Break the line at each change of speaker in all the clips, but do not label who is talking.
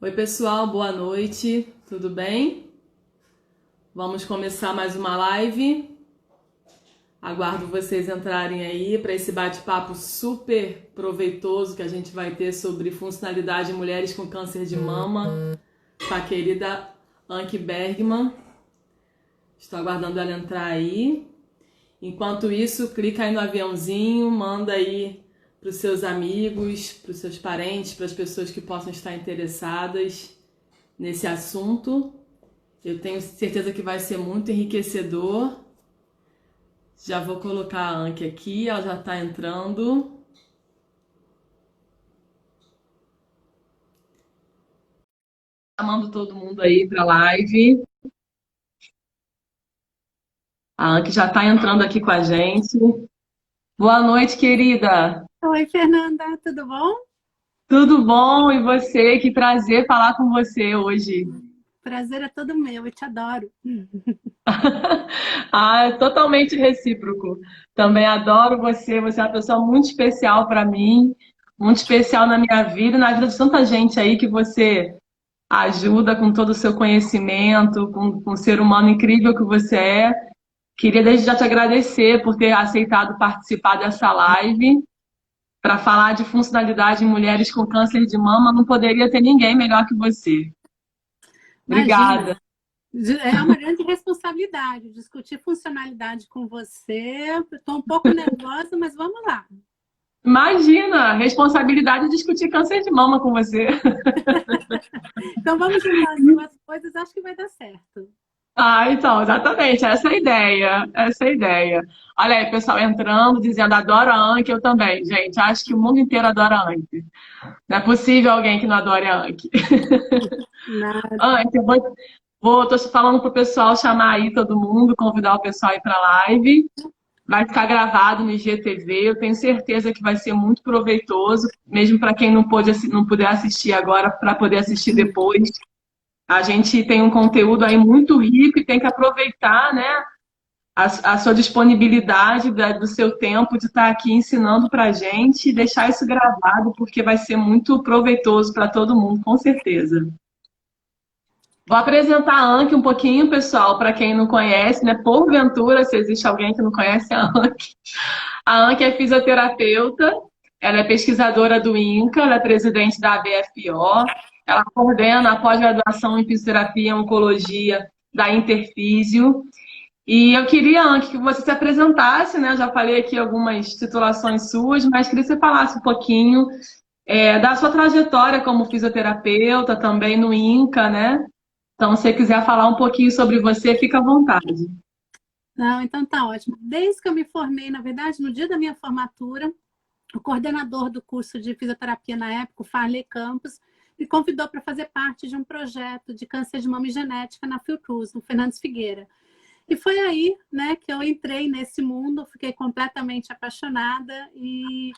Oi, pessoal, boa noite, tudo bem? Vamos começar mais uma live. Aguardo vocês entrarem aí para esse bate-papo super proveitoso que a gente vai ter sobre funcionalidade em mulheres com câncer de mama com a querida Anke Bergman. Estou aguardando ela entrar aí. Enquanto isso, clica aí no aviãozinho, manda aí para os seus amigos, para os seus parentes, para as pessoas que possam estar interessadas nesse assunto. Eu tenho certeza que vai ser muito enriquecedor. Já vou colocar a Anke aqui, ela já está entrando. Chamando todo mundo aí para a live. A Anke já está entrando aqui com a gente. Boa noite, querida.
Oi, Fernanda, tudo bom?
Tudo bom? E você? Que prazer falar com você hoje.
Prazer é todo meu, eu te adoro.
Ah, é totalmente recíproco. Também adoro você. Você é uma pessoa muito especial para mim, muito especial na minha vida e na vida de tanta gente aí que você ajuda com todo o seu conhecimento, com o ser humano incrível que você é. Queria desde já te agradecer por ter aceitado participar dessa live para falar de funcionalidade em mulheres com câncer de mama. Não poderia ter ninguém melhor que você.
Imagina,
Obrigada.
é uma grande responsabilidade discutir funcionalidade com você. Estou um pouco nervosa, mas vamos lá.
Imagina, responsabilidade de discutir câncer de mama com você.
Então vamos juntar as duas coisas, acho que vai dar certo.
Ah, então, exatamente, essa é a ideia, essa é a ideia. Olha aí, pessoal entrando, dizendo, adoro a Anke, eu também, gente, acho que o mundo inteiro adora a Anke. Não é possível alguém que não adore a Anke.
Nada.
Anke, tô falando pro pessoal chamar aí todo mundo, convidar o pessoal aí pra live. Vai ficar gravado no IGTV, eu tenho certeza que vai ser muito proveitoso, mesmo para quem não puder assistir agora, para poder assistir depois. A gente tem um conteúdo aí muito rico e tem que aproveitar, né, a sua disponibilidade do seu tempo de estar aqui ensinando para a gente e deixar isso gravado, porque vai ser muito proveitoso para todo mundo, com certeza. Vou apresentar a Anke um pouquinho, pessoal, para quem não conhece, né? Porventura, se existe alguém que não conhece a Anke. A Anke é fisioterapeuta, ela é pesquisadora do INCA, ela é presidente da ABFO, ela coordena a pós-graduação em fisioterapia e oncologia da Interfísio. E eu queria, Anke, que você se apresentasse, né? Eu já falei aqui algumas titulações suas, mas queria que você falasse um pouquinho da sua trajetória como fisioterapeuta, também no INCA, né? Então, se você quiser falar um pouquinho sobre você, fica à vontade.
Não, então tá ótimo. Desde que eu me formei, na verdade, no dia da minha formatura, o coordenador do curso de fisioterapia na época, o Farley Campos, me convidou para fazer parte de um projeto de câncer de mama e genética na Fiocruz, no Fernandes Figueira. E foi aí, né, que eu entrei nesse mundo, fiquei completamente apaixonada e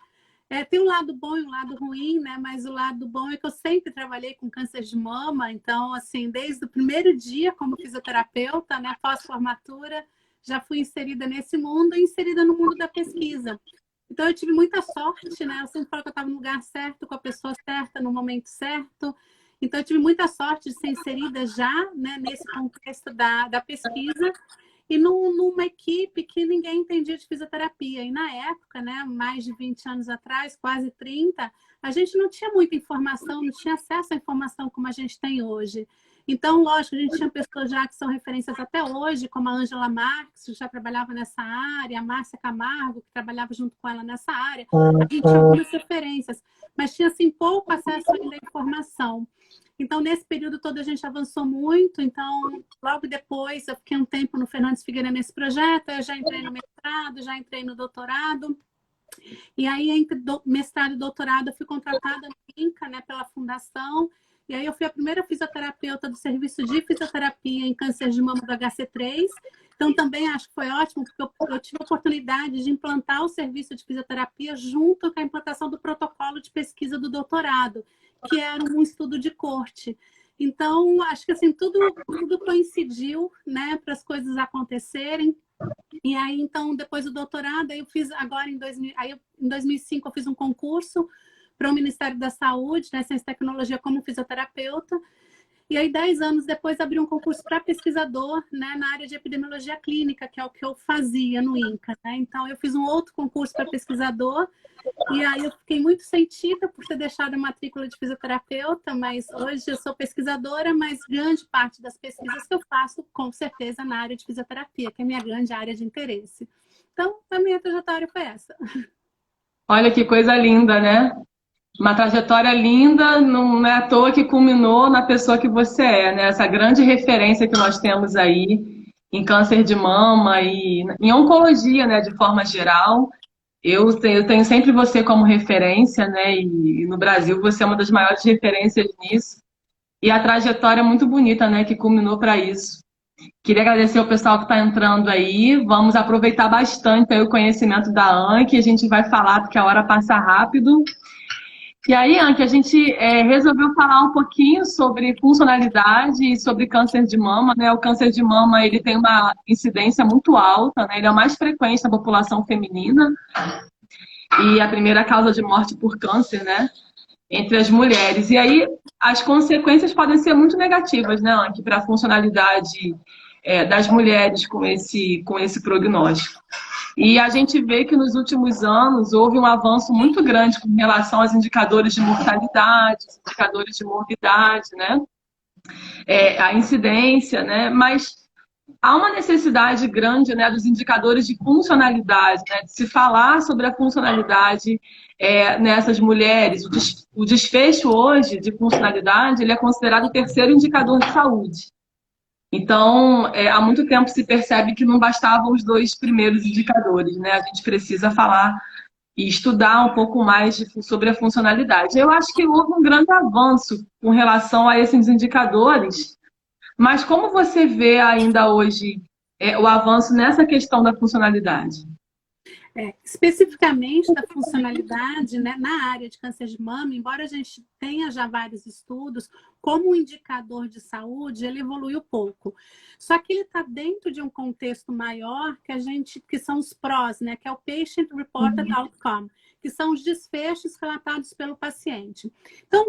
tem um lado bom e um lado ruim, né? Mas o lado bom é que eu sempre trabalhei com câncer de mama, então, assim, desde o primeiro dia como fisioterapeuta, né, pós-formatura, já fui inserida nesse mundo e inserida no mundo da pesquisa. Então, eu tive muita sorte, né? Eu sempre falo que eu estava no lugar certo, com a pessoa certa, no momento certo. Então, eu tive muita sorte de ser inserida já, né, nesse contexto da pesquisa e numa equipe que ninguém entendia de fisioterapia. E na época, né, mais de 20 anos atrás, quase 30, a gente não tinha muita informação, não tinha acesso à informação como a gente tem hoje. Então, lógico, a gente tinha pessoas já que são referências até hoje, como a Ângela Marques, que já trabalhava nessa área, a Márcia Camargo, que trabalhava junto com ela nessa área. A gente tinha algumas referências, mas tinha, assim, pouco acesso ainda à informação. Então, nesse período todo, a gente avançou muito. Então, logo depois, eu fiquei um tempo no Fernandes Figueira nesse projeto. Eu já entrei no mestrado, já entrei no doutorado. E aí, entre mestrado e doutorado, eu fui contratada no INCA, né, pela fundação. E aí, eu fui a primeira fisioterapeuta do serviço de fisioterapia em câncer de mama do HC3. Então, também acho que foi ótimo, porque eu tive a oportunidade de implantar o serviço de fisioterapia junto com a implantação do protocolo de pesquisa do doutorado, que era um estudo de corte. Então, acho que assim, tudo coincidiu, né, para as coisas acontecerem. E aí, então, depois do doutorado, aí eu fiz agora em 2005, eu fiz um concurso para o Ministério da Saúde, né, Ciência e Tecnologia como fisioterapeuta. E aí, 10 anos depois, abri um concurso para pesquisador, né, na área de epidemiologia clínica, que é o que eu fazia no INCA, né? Então, eu fiz um outro concurso para pesquisador, e aí eu fiquei muito sentida por ter deixado a matrícula de fisioterapeuta, mas hoje eu sou pesquisadora, mas grande parte das pesquisas que eu faço, com certeza, na área de fisioterapia, que é a minha grande área de interesse. Então, a minha trajetória foi essa.
Olha que coisa linda, né? Uma trajetória linda, não é à toa que culminou na pessoa que você é, né? Essa grande referência que nós temos aí em câncer de mama e em oncologia, né, de forma geral. Eu tenho sempre você como referência, né? E no Brasil você é uma das maiores referências nisso. E a trajetória é muito bonita, né? Que culminou para isso. Queria agradecer ao pessoal que está entrando aí. Vamos aproveitar bastante aí o conhecimento da Anki. A gente vai falar porque a hora passa rápido. E aí, Anki, a gente resolveu falar um pouquinho sobre funcionalidade e sobre câncer de mama, né? O câncer de mama, ele tem uma incidência muito alta, né? Ele é o mais frequente na população feminina e a primeira causa de morte por câncer, né? Entre as mulheres. E aí, as consequências podem ser muito negativas, né, Anki, para a funcionalidade das mulheres com esse prognóstico. E a gente vê que nos últimos anos houve um avanço muito grande com relação aos indicadores de mortalidade, indicadores de morbidade, né? A incidência, né? Mas há uma necessidade grande, né, dos indicadores de funcionalidade, né? De se falar sobre a funcionalidade nessas mulheres. O desfecho hoje de funcionalidade ele é considerado o terceiro indicador de saúde. Então, há muito tempo se percebe que não bastavam os dois primeiros indicadores, né? A gente precisa falar e estudar um pouco mais sobre a funcionalidade. Eu acho que houve um grande avanço com relação a esses indicadores, mas como você vê ainda hoje o avanço nessa questão da funcionalidade?
Especificamente da funcionalidade, né, na área de câncer de mama, embora a gente tenha já vários estudos, como um indicador de saúde, ele evoluiu pouco. Só que ele está dentro de um contexto maior que são os PROs, né, que é o Patient Reported Outcome, que são os desfechos relatados pelo paciente. Então,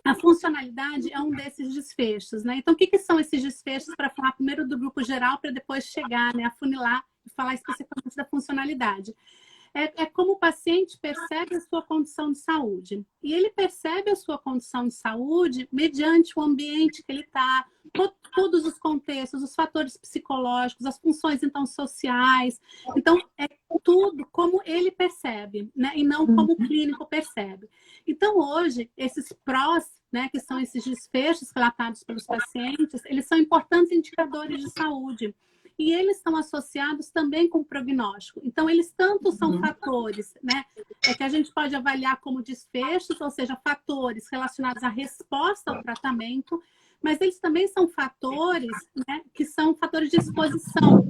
a funcionalidade é um desses desfechos, né? Então, o que são esses desfechos? Para falar primeiro do grupo geral, para depois chegar, né, afunilar e falar especificamente da funcionalidade. É como o paciente percebe a sua condição de saúde. E ele percebe a sua condição de saúde mediante o ambiente que ele está, todos os contextos, os fatores psicológicos, as funções, então, sociais. Então, é tudo como ele percebe, né? E não como o clínico percebe. Então, hoje, esses PROs, né, que são esses desfechos relatados pelos pacientes, eles são importantes indicadores de saúde. E eles estão associados também com o prognóstico. Então, eles tanto são fatores, né, que a gente pode avaliar como desfechos, ou seja, fatores relacionados à resposta ao tratamento, mas eles também são fatores, né, que são fatores de exposição,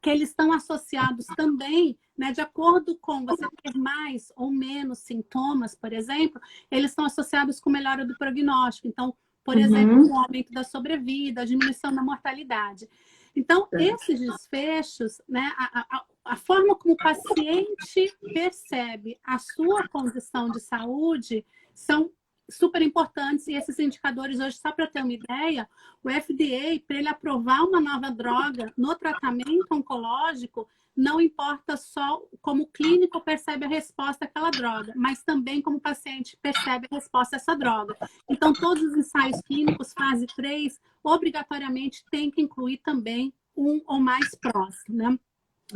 que eles estão associados também, né, de acordo com você ter mais ou menos sintomas, por exemplo, eles estão associados com melhora do prognóstico. Então, por exemplo, o aumento da sobrevida, a diminuição da mortalidade. Então, esses desfechos, né, a forma como o paciente percebe a sua condição de saúde são super importantes. E esses indicadores hoje, só para ter uma ideia, o FDA, para ele aprovar uma nova droga no tratamento oncológico, não importa só como o clínico percebe a resposta àquela droga, mas também como o paciente percebe a resposta a essa droga. Então, todos os ensaios clínicos, fase 3, obrigatoriamente tem que incluir também um ou mais PROs, né?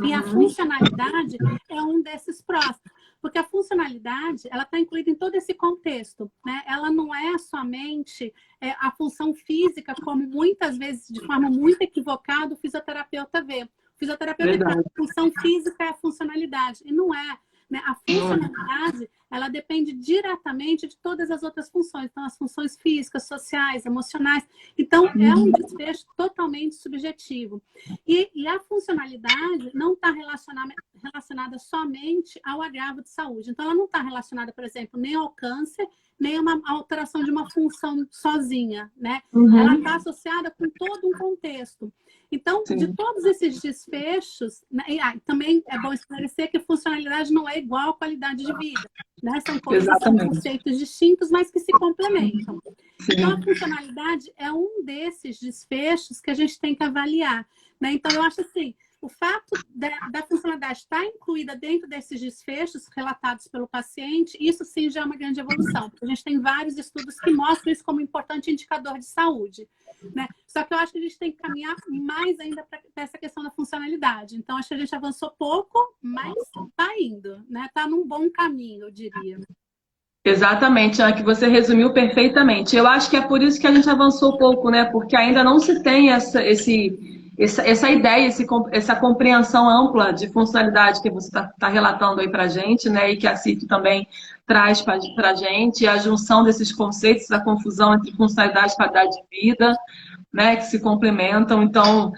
E a funcionalidade é um desses PROs, porque a funcionalidade, ela está incluída em todo esse contexto, né? Ela não é somente a função física, como muitas vezes, de forma muito equivocada, o fisioterapeuta vê. O fisioterapeuta vê que a função física é a funcionalidade, e não é. Né? A funcionalidade, ela depende diretamente de todas as outras funções. Então, as funções físicas, sociais, emocionais. Então, é um desfecho totalmente subjetivo. E a funcionalidade não está relacionada somente ao agravo de saúde. Então, ela não está relacionada, por exemplo, nem ao câncer, nem a uma alteração de uma função sozinha, né? Ela está associada com todo um contexto. Então, de todos esses desfechos, né, também é bom esclarecer que funcionalidade não é igual à qualidade de vida. né? São
Exatamente.
conceitos distintos, mas que se complementam. Então, a
Sim.
funcionalidade é um desses desfechos que a gente tem que avaliar, né? Então, eu acho assim, o fato da funcionalidade estar incluída dentro desses desfechos relatados pelo paciente, isso sim já é uma grande evolução. A gente tem vários estudos que mostram isso como importante indicador de saúde, né? Só que eu acho que a gente tem que caminhar mais ainda para essa questão da funcionalidade. Então, acho que a gente avançou pouco, mas está indo, né? Está num bom caminho, eu diria.
Exatamente, Ana, que você resumiu perfeitamente. Eu acho que é por isso que a gente avançou pouco, né? Porque ainda não se tem essa ideia, essa compreensão ampla de funcionalidade que você está relatando aí para a gente, né? E que a CIF também traz para a gente, a junção desses conceitos, a confusão entre funcionalidade e qualidade de vida, né, que se complementam. Então,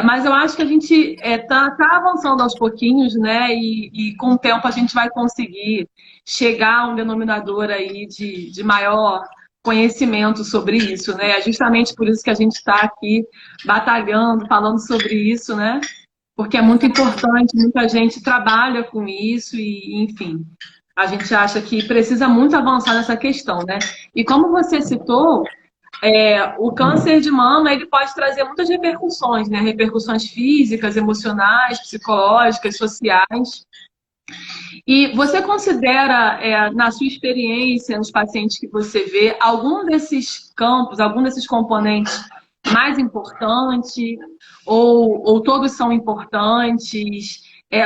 mas eu acho que a gente tá avançando aos pouquinhos, né, e com o tempo a gente vai conseguir chegar a um denominador aí de maior conhecimento sobre isso, né? É justamente por isso que a gente está aqui batalhando, falando sobre isso, né? Porque é muito importante, muita gente trabalha com isso e, enfim, a gente acha que precisa muito avançar nessa questão, né? E como você citou, o câncer de mama ele pode trazer muitas repercussões, né? Repercussões físicas, emocionais, psicológicas, sociais. E você considera, na sua experiência, nos pacientes que você vê, algum desses campos, algum desses componentes mais importante? Ou todos são importantes?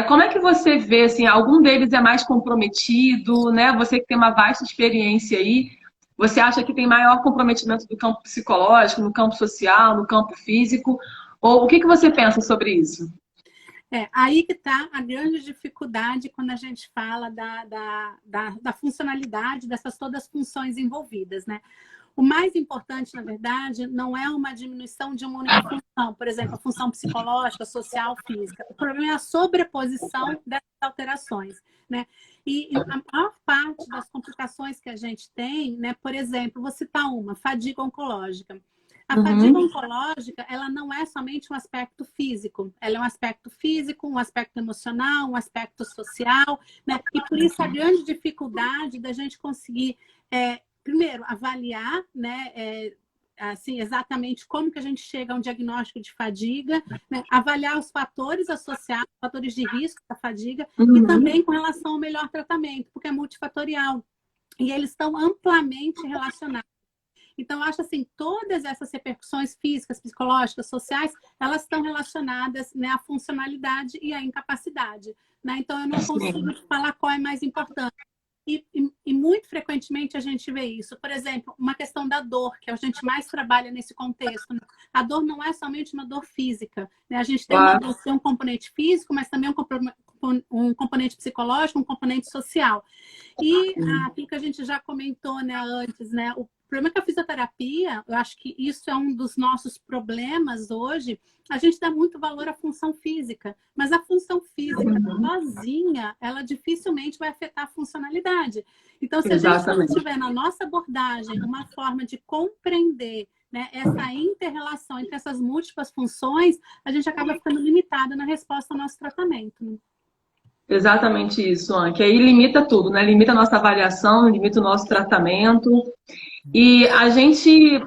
Como é que você vê, assim, algum deles é mais comprometido, né? Você que tem uma vasta experiência aí, você acha que tem maior comprometimento do campo psicológico, no campo social, no campo físico? Ou o que você pensa sobre isso?
Aí que está a grande dificuldade quando a gente fala da funcionalidade dessas todas as funções envolvidas, né? O mais importante, na verdade, não é uma diminuição de uma única função, por exemplo, a função psicológica, social, física. O problema é a sobreposição dessas alterações, né? E a maior parte das complicações que a gente tem, né? Por exemplo, vou citar uma, fadiga oncológica. A fadiga oncológica, ela não é somente um aspecto físico, ela é um aspecto físico, um aspecto emocional, um aspecto social, né? E por isso a grande dificuldade da gente conseguir, primeiro, avaliar, né? Assim, exatamente como que a gente chega a um diagnóstico de fadiga, né? Avaliar os fatores associados, fatores de risco da fadiga, e também com relação ao melhor tratamento, porque é multifatorial. E eles estão amplamente relacionados. Então, eu acho assim, todas essas repercussões físicas, psicológicas, sociais, elas estão relacionadas, né, à funcionalidade e à incapacidade, né? Então, eu não consigo te falar qual é mais importante. E muito frequentemente a gente vê isso. Por exemplo, uma questão da dor, que a gente mais trabalha nesse contexto, né? A dor não é somente uma dor física, né? A gente tem uma dor, tem um componente físico, mas também um componente psicológico, um componente social. E aquilo que a gente já comentou, né, antes, né? O problema é que a fisioterapia, eu acho que isso é um dos nossos problemas hoje. A gente dá muito valor à função física, mas a função física sozinha, ela dificilmente vai afetar a funcionalidade. Então, se a gente não tiver na nossa abordagem uma forma de compreender, né, essa inter-relação entre essas múltiplas funções, a gente acaba ficando limitada na resposta ao nosso tratamento, né?
Exatamente isso, Anne, que aí limita tudo, né? Limita a nossa avaliação, limita o nosso tratamento. E a gente,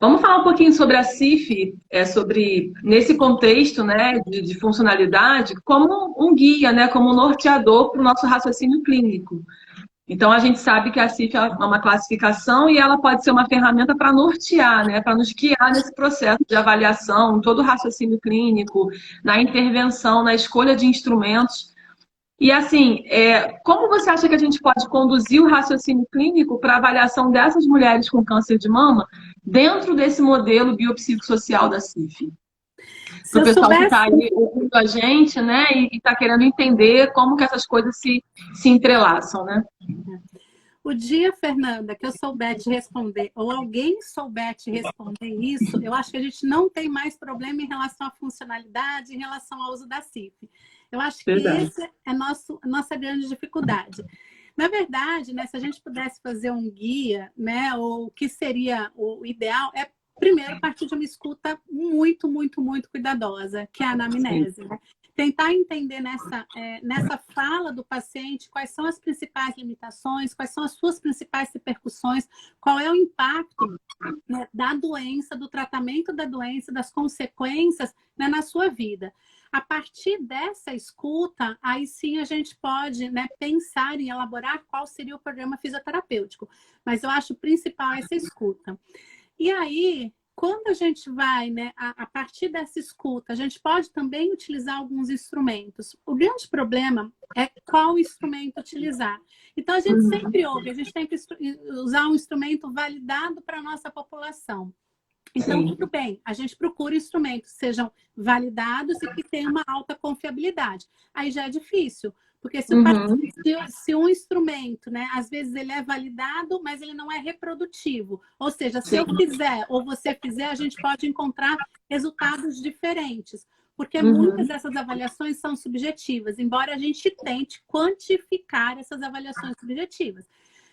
vamos falar um pouquinho sobre a CIF, sobre, nesse contexto, né, de funcionalidade, como um guia, né, como um norteador para o nosso raciocínio clínico. Então, a gente sabe que a CIF é uma classificação e ela pode ser uma ferramenta para nortear, né, para nos guiar nesse processo de avaliação, em todo o raciocínio clínico, na intervenção, na escolha de instrumentos. E assim, como você acha que a gente pode conduzir o raciocínio clínico para a avaliação dessas mulheres com câncer de mama dentro desse modelo biopsicossocial da CIF? Para o pessoal que está aí ouvindo a gente, né, e está querendo entender como que essas coisas se entrelaçam, né?
O dia, Fernanda, que eu souber te responder, ou alguém souber te responder isso, eu acho que a gente não tem mais problema em relação à funcionalidade, em relação ao uso da CIF. Eu acho que essa é a nossa grande dificuldade. Na verdade, né, se a gente pudesse fazer um guia, né, ou o que seria o ideal, primeiro partir de uma escuta muito, muito, muito cuidadosa, que é a anamnese, né? tentar entender nessa fala do paciente quais são as principais limitações, quais são as suas principais repercussões, qual é o impacto, né, da doença, do tratamento da doença, das consequências, né, na sua vida. A partir dessa escuta, aí sim a gente pode, né, pensar em elaborar qual seria o programa fisioterapêutico. Mas eu acho principal essa escuta. E aí, quando a gente vai, né, a partir dessa escuta, a gente pode também utilizar alguns instrumentos. O grande problema é qual instrumento utilizar. Então, a gente sempre ouve, a gente tem que usar um instrumento validado para a nossa população. Então, tudo bem, a gente procura instrumentos que sejam validados e que tenham uma alta confiabilidade. Aí já é difícil, porque se um instrumento, né, às vezes ele é validado, mas ele não é reprodutivo. Ou seja, se eu fizer ou você fizer, a gente pode encontrar resultados diferentes. Porque muitas dessas avaliações são subjetivas, embora a gente tente quantificar essas avaliações subjetivas.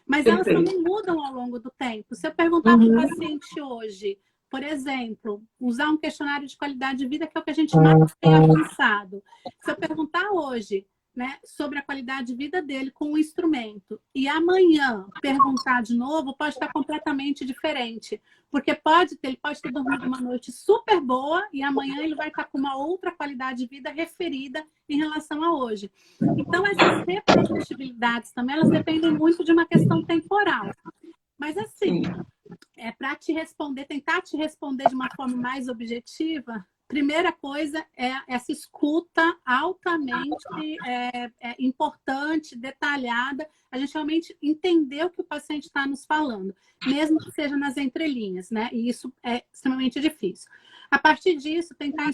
Mas elas também mudam ao longo do tempo. Se eu perguntar para o paciente hoje, por exemplo, usar um questionário de qualidade de vida, que é o que a gente mais tem avançado. Se eu perguntar hoje, né, sobre a qualidade de vida dele com um instrumento, e amanhã perguntar de novo, pode estar completamente diferente. Porque ele pode ter dormido uma noite super boa e amanhã ele vai estar com uma outra qualidade de vida referida em relação a hoje. Então, essas reprodutibilidades também, elas dependem muito de uma questão temporal. Mas assim, para te responder, tentar te responder de uma forma mais objetiva, primeira coisa é essa escuta altamente importante, detalhada, a gente realmente entender o que o paciente está nos falando, mesmo que seja nas entrelinhas, né? E isso é extremamente difícil. A partir disso, tentar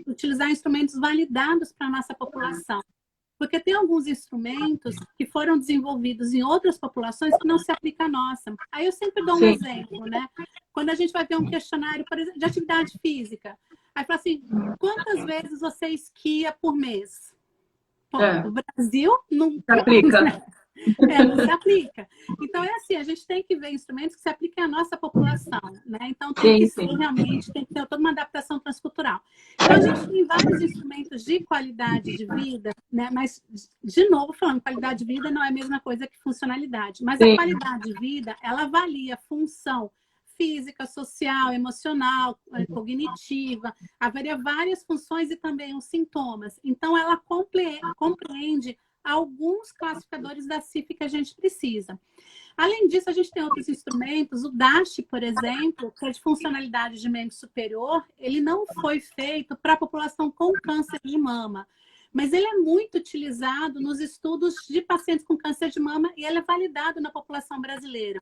utilizar instrumentos validados para a nossa população. Porque tem alguns instrumentos que foram desenvolvidos em outras populações que não se aplicam à nossa. Aí eu sempre dou um exemplo, né? Quando a gente vai ver um questionário, por exemplo, de atividade física, aí fala assim, quantas vezes você esquia por mês? Pô, no Brasil, não se aplica. Não se aplica. Então, é assim, a gente tem que ver instrumentos que se apliquem à nossa população, né? Então, tem que ser realmente, tem que ter toda uma adaptação transcultural. Então, a gente tem vários instrumentos de qualidade de vida, né? Mas, de novo, falando, qualidade de vida não é a mesma coisa que funcionalidade. Mas a qualidade de vida, ela avalia função física, social, emocional, cognitiva, avalia várias funções e também os sintomas. Então, ela compreende alguns classificadores da CIF que a gente precisa. Além disso, a gente tem outros instrumentos. O DASH, por exemplo, que é de funcionalidade de membro superior, ele não foi feito para a população com câncer de mama, mas ele é muito utilizado nos estudos de pacientes com câncer de mama e ele é validado na população brasileira.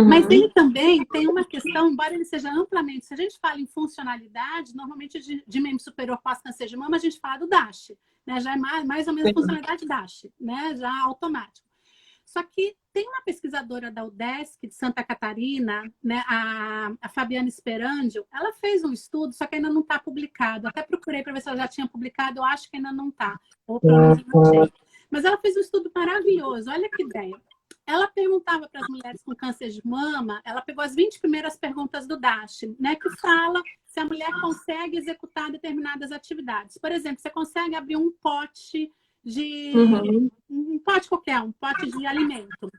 Mas ele também tem uma questão, embora ele seja amplamente, se a gente fala em funcionalidade, normalmente de membro superior pós-câncer de mama, a gente fala do DASH, né? Já é mais ou menos funcionalidade DASH, né? Já automático. Só que tem uma pesquisadora da UDESC de Santa Catarina, né? a Fabiana Esperandio, ela fez um estudo, só que ainda não está publicado. Até procurei para ver se ela já tinha publicado, eu acho que ainda não está. Ou pelo menos não sei. Mas ela fez um estudo maravilhoso, olha que ideia. Ela perguntava para as mulheres com câncer de mama, ela pegou as 20 primeiras perguntas do DASH, né, que fala se a mulher consegue executar determinadas atividades. Por exemplo, você consegue abrir um pote de... um pote qualquer, um pote de alimento.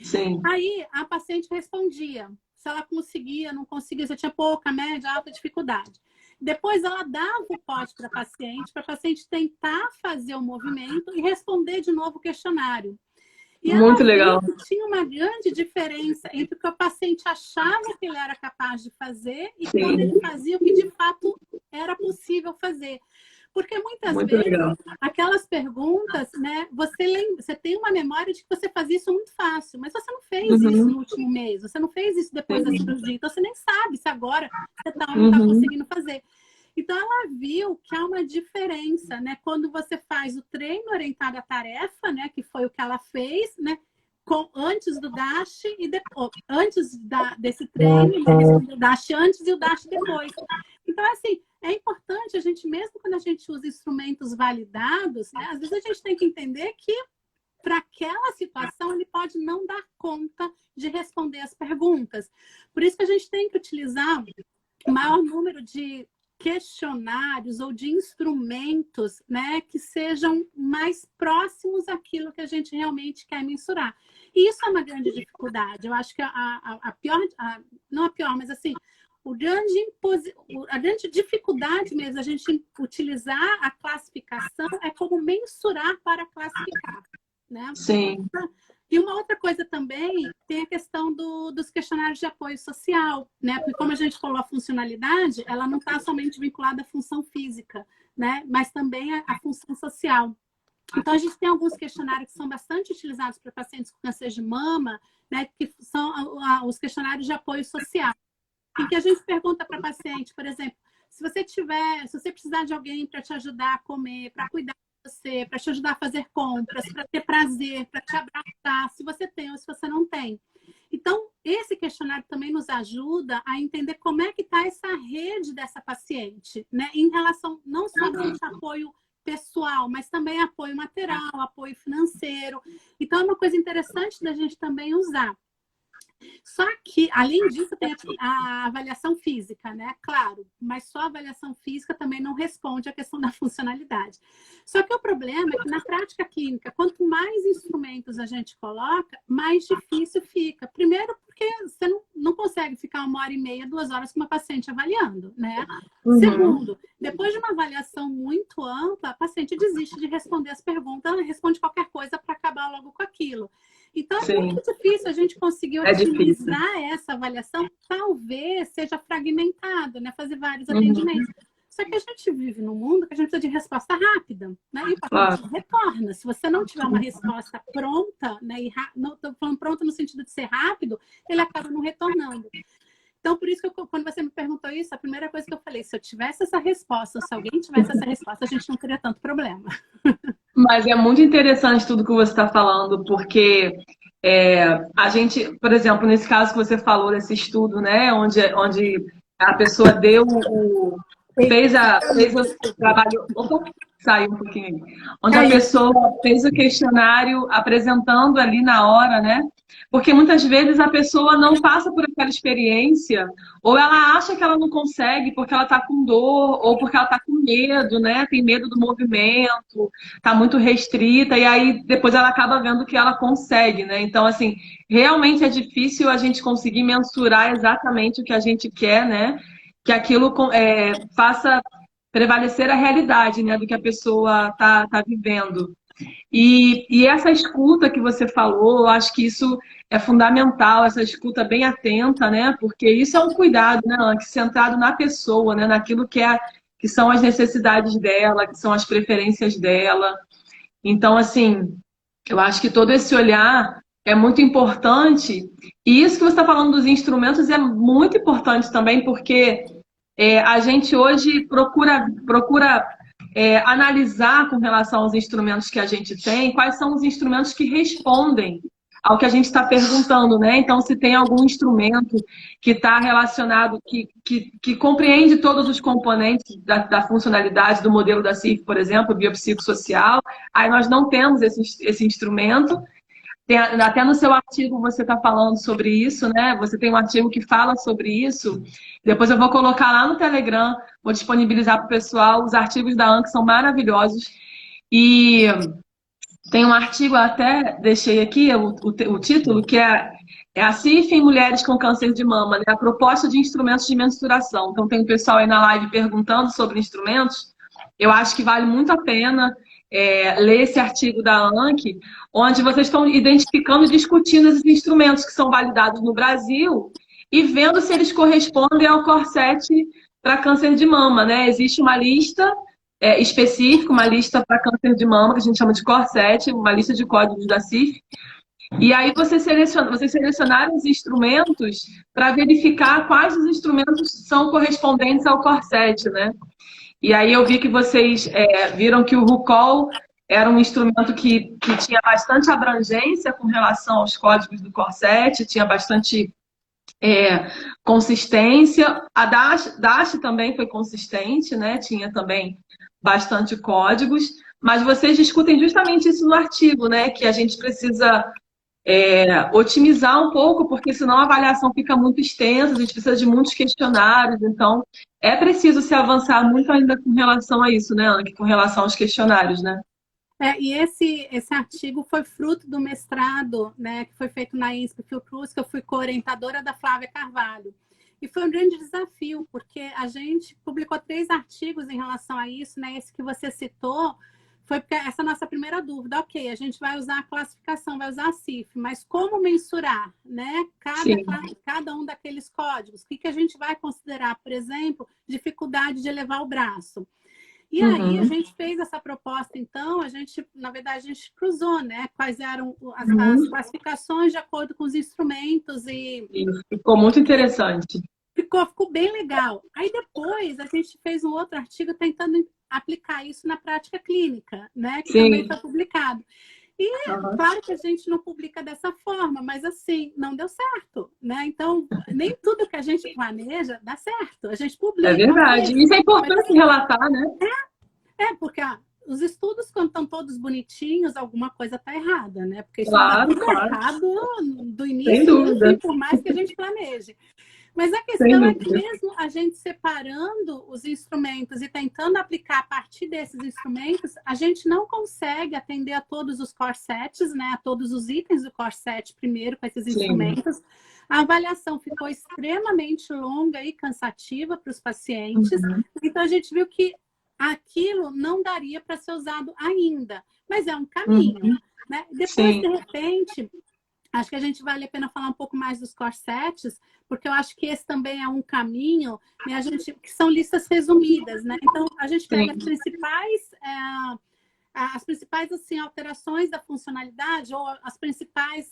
Sim.
Aí a paciente respondia se ela conseguia, não conseguia, se tinha pouca, média, alta dificuldade. Depois ela dava o pote para a paciente tentar fazer o movimento e responder de novo o questionário. E
muito legal.
Tinha uma grande diferença entre o que o paciente achava que ele era capaz de fazer e quando ele fazia o que de fato era possível fazer. Porque muitas vezes, aquelas perguntas, né, você tem uma memória de que você fazia isso muito fácil, mas você não fez isso no último mês, você não fez isso depois da cirurgia, então você nem sabe se agora você está ou não está conseguindo fazer. Então, ela viu que há uma diferença, né? Quando você faz o treino orientado à tarefa, né? Que foi o que ela fez, né? Antes do DASH e depois. Antes desse treino, né? O DASH antes e o DASH depois. Então, assim, é importante a gente, mesmo quando a gente usa instrumentos validados, né? Às vezes a gente tem que entender que para aquela situação ele pode não dar conta de responder as perguntas. Por isso que a gente tem que utilizar o maior número de questionários ou de instrumentos, né, que sejam mais próximos àquilo que a gente realmente quer mensurar. E isso é uma grande dificuldade. Eu acho que a pior, não a pior, mas assim, a grande dificuldade mesmo a gente utilizar a classificação é como mensurar para classificar, né?
Sim.
E uma outra coisa também tem a questão dos questionários de apoio social, né? Porque como a gente falou, a funcionalidade, ela não está somente vinculada à função física, né? Mas também à função social. Então, a gente tem alguns questionários que são bastante utilizados para pacientes com câncer de mama, né? Que são os questionários de apoio social. Em que a gente pergunta para paciente, por exemplo, se você precisar de alguém para te ajudar a comer, para cuidar você, para te ajudar a fazer compras, para ter prazer, para te abraçar, se você tem ou se você não tem. Então, esse questionário também nos ajuda a entender como é que está essa rede dessa paciente, né? Em relação não somente a apoio pessoal, mas também apoio material, apoio financeiro. Então, é uma coisa interessante da gente também usar. Só que, além disso, tem a avaliação física, né? Claro, mas só a avaliação física também não responde à questão da funcionalidade. Só que o problema é que na prática clínica, quanto mais instrumentos a gente coloca, mais difícil fica. Primeiro, porque você não consegue ficar 1h30, 2 horas com uma paciente avaliando, né? Segundo, depois de uma avaliação muito ampla, a paciente desiste de responder as perguntas, ela responde qualquer coisa para acabar logo com aquilo. Então, é muito difícil a gente conseguir otimizar essa avaliação, talvez seja fragmentado, né? Fazer vários atendimentos. Só que a gente vive num mundo que a gente precisa de resposta rápida, né? E o paciente retorna. Se você não tiver uma resposta pronta, né? Não estou falando pronta no sentido de ser rápido, ele acaba não retornando. Então, por isso que quando você me perguntou isso, a primeira coisa que eu falei, se eu tivesse essa resposta, ou se alguém tivesse essa resposta, a gente não teria tanto problema.
Mas é muito interessante tudo que você está falando, porque a gente, por exemplo, nesse caso que você falou, desse estudo, né, onde a pessoa fez o trabalho. Opa, saiu um pouquinho aí. Onde a pessoa fez o questionário apresentando ali na hora, né? Porque muitas vezes a pessoa não passa por aquela experiência, ou ela acha que ela não consegue porque ela está com dor, ou porque ela está com medo, né? Tem medo do movimento, está muito restrita, e aí depois ela acaba vendo que ela consegue, né? Então, assim, realmente é difícil a gente conseguir mensurar exatamente o que a gente quer, né? Que aquilo faça prevalecer a realidade, né, do que a pessoa está vivendo. E essa escuta que você falou, eu acho que isso é fundamental, essa escuta bem atenta, né, porque isso é um cuidado, né, centrado na pessoa, né, naquilo que são as necessidades dela, que são as preferências dela. Então, assim, eu acho que todo esse olhar é muito importante. E isso que você está falando dos instrumentos é muito importante também, porque a gente hoje procura analisar com relação aos instrumentos que a gente tem, quais são os instrumentos que respondem ao que a gente está perguntando, né? Então, se tem algum instrumento que está relacionado, que compreende todos os componentes da funcionalidade do modelo da CIF, por exemplo, biopsicossocial, aí nós não temos esse instrumento. Até no seu artigo você está falando sobre isso, né? Você tem um artigo que fala sobre isso. Depois eu vou colocar lá no Telegram, vou disponibilizar para o pessoal. Os artigos da ANC são maravilhosos. E tem um artigo, até deixei aqui o título, que é a CIF em mulheres com câncer de mama, né? A proposta de instrumentos de mensuração. Então tem um pessoal aí na live perguntando sobre instrumentos. Eu acho que vale muito a pena ler esse artigo da ANC, onde vocês estão identificando e discutindo esses instrumentos que são validados no Brasil e vendo se eles correspondem ao Corset para câncer de mama, né? Existe uma lista específica, uma lista para câncer de mama, que a gente chama de Corset, uma lista de códigos da CIF. E aí vocês selecionaram os instrumentos para verificar quais os instrumentos são correspondentes ao Corset, né? E aí eu vi que vocês viram que o RUCOL era um instrumento que tinha bastante abrangência com relação aos códigos do Corset, tinha bastante consistência. A DASH também foi consistente, né? Tinha também bastante códigos, mas vocês discutem justamente isso no artigo, né? Que a gente precisa otimizar um pouco, porque senão a avaliação fica muito extensa, a gente precisa de muitos questionários, então é preciso se avançar muito ainda com relação a isso, né, Ana? Com relação aos questionários, né?
E esse artigo foi fruto do mestrado, né, que foi feito na INSP Fiocruz, que eu fui co-orientadora da Flávia Carvalho. E foi um grande desafio, porque a gente publicou 3 artigos em relação a isso, né? Esse que você citou foi porque essa é a nossa primeira dúvida. Ok, a gente vai usar a classificação, vai usar a CIF, mas como mensurar, né?
Sim.
Cada um daqueles códigos. O que a gente vai considerar, por exemplo, dificuldade de elevar o braço? E aí a gente fez essa proposta, então, na verdade, a gente cruzou, né? Quais eram as classificações de acordo com os instrumentos e
ficou muito interessante.
ficou bem legal. Aí depois a gente fez um outro artigo tentando aplicar isso na prática clínica, né? Que também foi publicado. E claro que a gente não publica dessa forma, mas assim, não deu certo, né? Então, nem tudo que a gente planeja dá certo. A gente publica.
É verdade. Isso é importante relatar, né?
Porque os estudos, quando estão todos bonitinhos, alguma coisa está errada, né? Porque isso
claro,
está errado do início ao fim, por mais que a gente planeje. Mas a questão é que mesmo a gente separando os instrumentos e tentando aplicar a partir desses instrumentos, a gente não consegue atender a todos os core sets, né? A todos os itens do core set primeiro com esses instrumentos. A avaliação ficou extremamente longa e cansativa para os pacientes. Então, a gente viu que aquilo não daria para ser usado ainda, mas é um caminho, né? Depois, de repente, acho que a gente vale a pena falar um pouco mais dos core sets, porque eu acho que esse também é um caminho, né? Que são listas resumidas, né? Então, a gente pega as principais assim, alterações da funcionalidade ou as principais...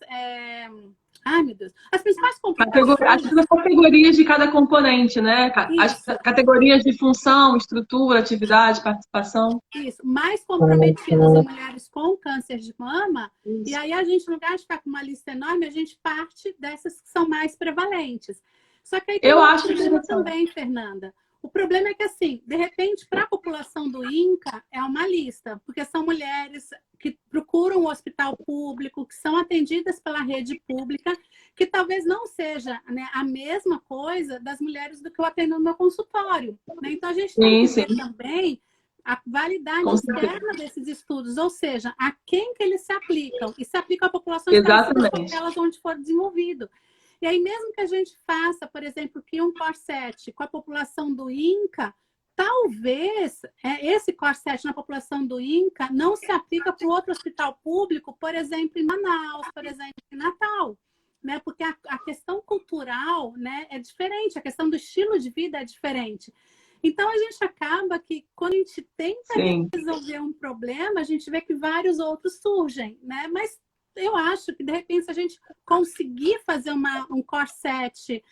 Ai, meu Deus. As principais
complicações... As categorias de cada componente, né? As categorias de função, estrutura, atividade, participação.
Isso. Mais comprometidas em mulheres com câncer de mama. Isso. E aí a gente, no lugar de ficar com uma lista enorme, a gente parte dessas que são mais prevalentes. Só que aí tem um problema também, Fernanda. O problema é que, assim, de repente, para a população do INCA, é uma lista, porque são mulheres que procuram o hospital público, que são atendidas pela rede pública, que talvez não seja, né, a mesma coisa das mulheres do que eu atendo no meu consultório. Né? Então, a gente tem que ver também a validade externa desses estudos, ou seja, a quem que eles se aplicam. E se aplicam a populações aquelas onde for desenvolvido. E aí, mesmo que a gente faça, por exemplo, que um core set com a população do INCA, talvez esse core set na população do INCA não se aplica para o outro hospital público, por exemplo, em Manaus, por exemplo, em Natal. Né? Porque a questão cultural, né, é diferente, a questão do estilo de vida é diferente. Então, a gente acaba que, quando a gente tenta resolver um problema, a gente vê que vários outros surgem, né? Mas eu acho que, de repente, se a gente conseguir fazer um core set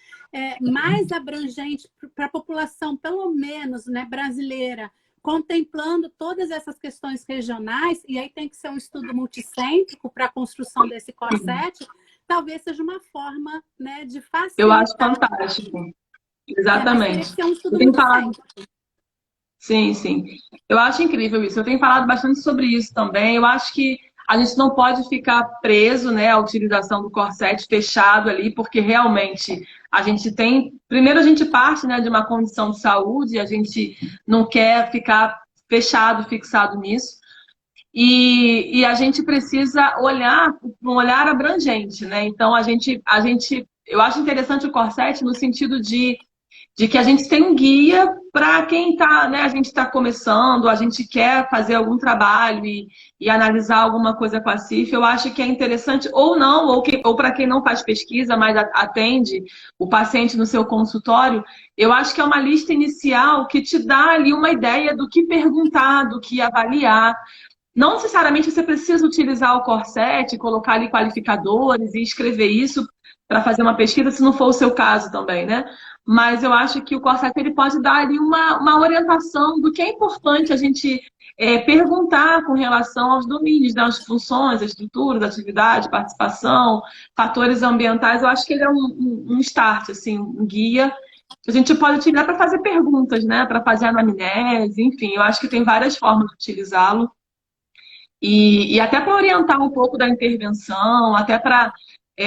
mais abrangente para a população, pelo menos, né, brasileira, contemplando todas essas questões regionais, e aí tem que ser um estudo multicêntrico para a construção desse core set, talvez seja uma forma, né, de facilitar.
Eu acho fantástico. Exatamente.
Ser um estudo multicêntrico.
Sim, sim. Eu acho incrível isso. Eu tenho falado bastante sobre isso também. Eu acho que a gente não pode ficar preso, né, à utilização do core set fechado ali, porque realmente a gente tem... Primeiro, a gente parte, né, de uma condição de saúde, a gente não quer ficar fechado, fixado nisso. E a gente precisa olhar um olhar abrangente, né? Então, eu acho interessante o core set no sentido de que a gente tem um guia para quem está, né? A gente está começando, a gente quer fazer algum trabalho e analisar alguma coisa com a CIF. Eu acho que é interessante, ou não, ou para quem não faz pesquisa, mas atende o paciente no seu consultório, eu acho que é uma lista inicial que te dá ali uma ideia do que perguntar, do que avaliar. Não necessariamente você precisa utilizar o core set, colocar ali qualificadores e escrever isso para fazer uma pesquisa, se não for o seu caso também, né? Mas eu acho que o core set ele pode dar ali uma orientação do que é importante a gente perguntar com relação aos domínios, né? As funções, a estrutura, a atividade, participação, fatores ambientais. Eu acho que ele é um start, assim, um guia que a gente pode utilizar para fazer perguntas, né? Para fazer anamnese, enfim. Eu acho que tem várias formas de utilizá-lo. e até para orientar um pouco da intervenção, até para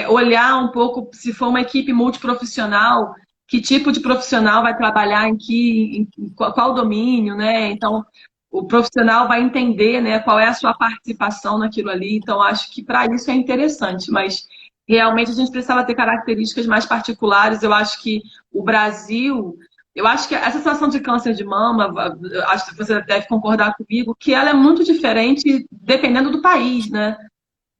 olhar um pouco, se for uma equipe multiprofissional, que tipo de profissional vai trabalhar em qual domínio, né? Então, o profissional vai entender, né, qual é a sua participação naquilo ali. Então, acho que para isso é interessante, mas realmente a gente precisava ter características mais particulares. Eu acho que o Brasil, eu acho que essa situação de câncer de mama, acho que você deve concordar comigo, que ela é muito diferente dependendo do país, né?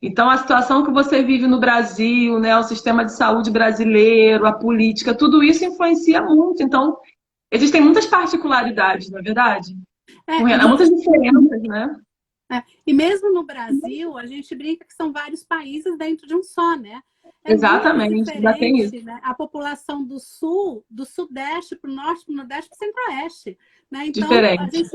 Então, a situação que você vive no Brasil, né, o sistema de saúde brasileiro, a política, tudo isso influencia muito. Então, existem muitas particularidades, não é verdade?
É, e,
Muitas diferenças, né?
e mesmo no Brasil, a gente brinca que são vários países dentro de um só, né? É muito
Exatamente, ainda tem isso.
diferente, né? A população do sul, do sudeste para o norte, para o nordeste, para o centro-oeste, né? Então,
Diferente.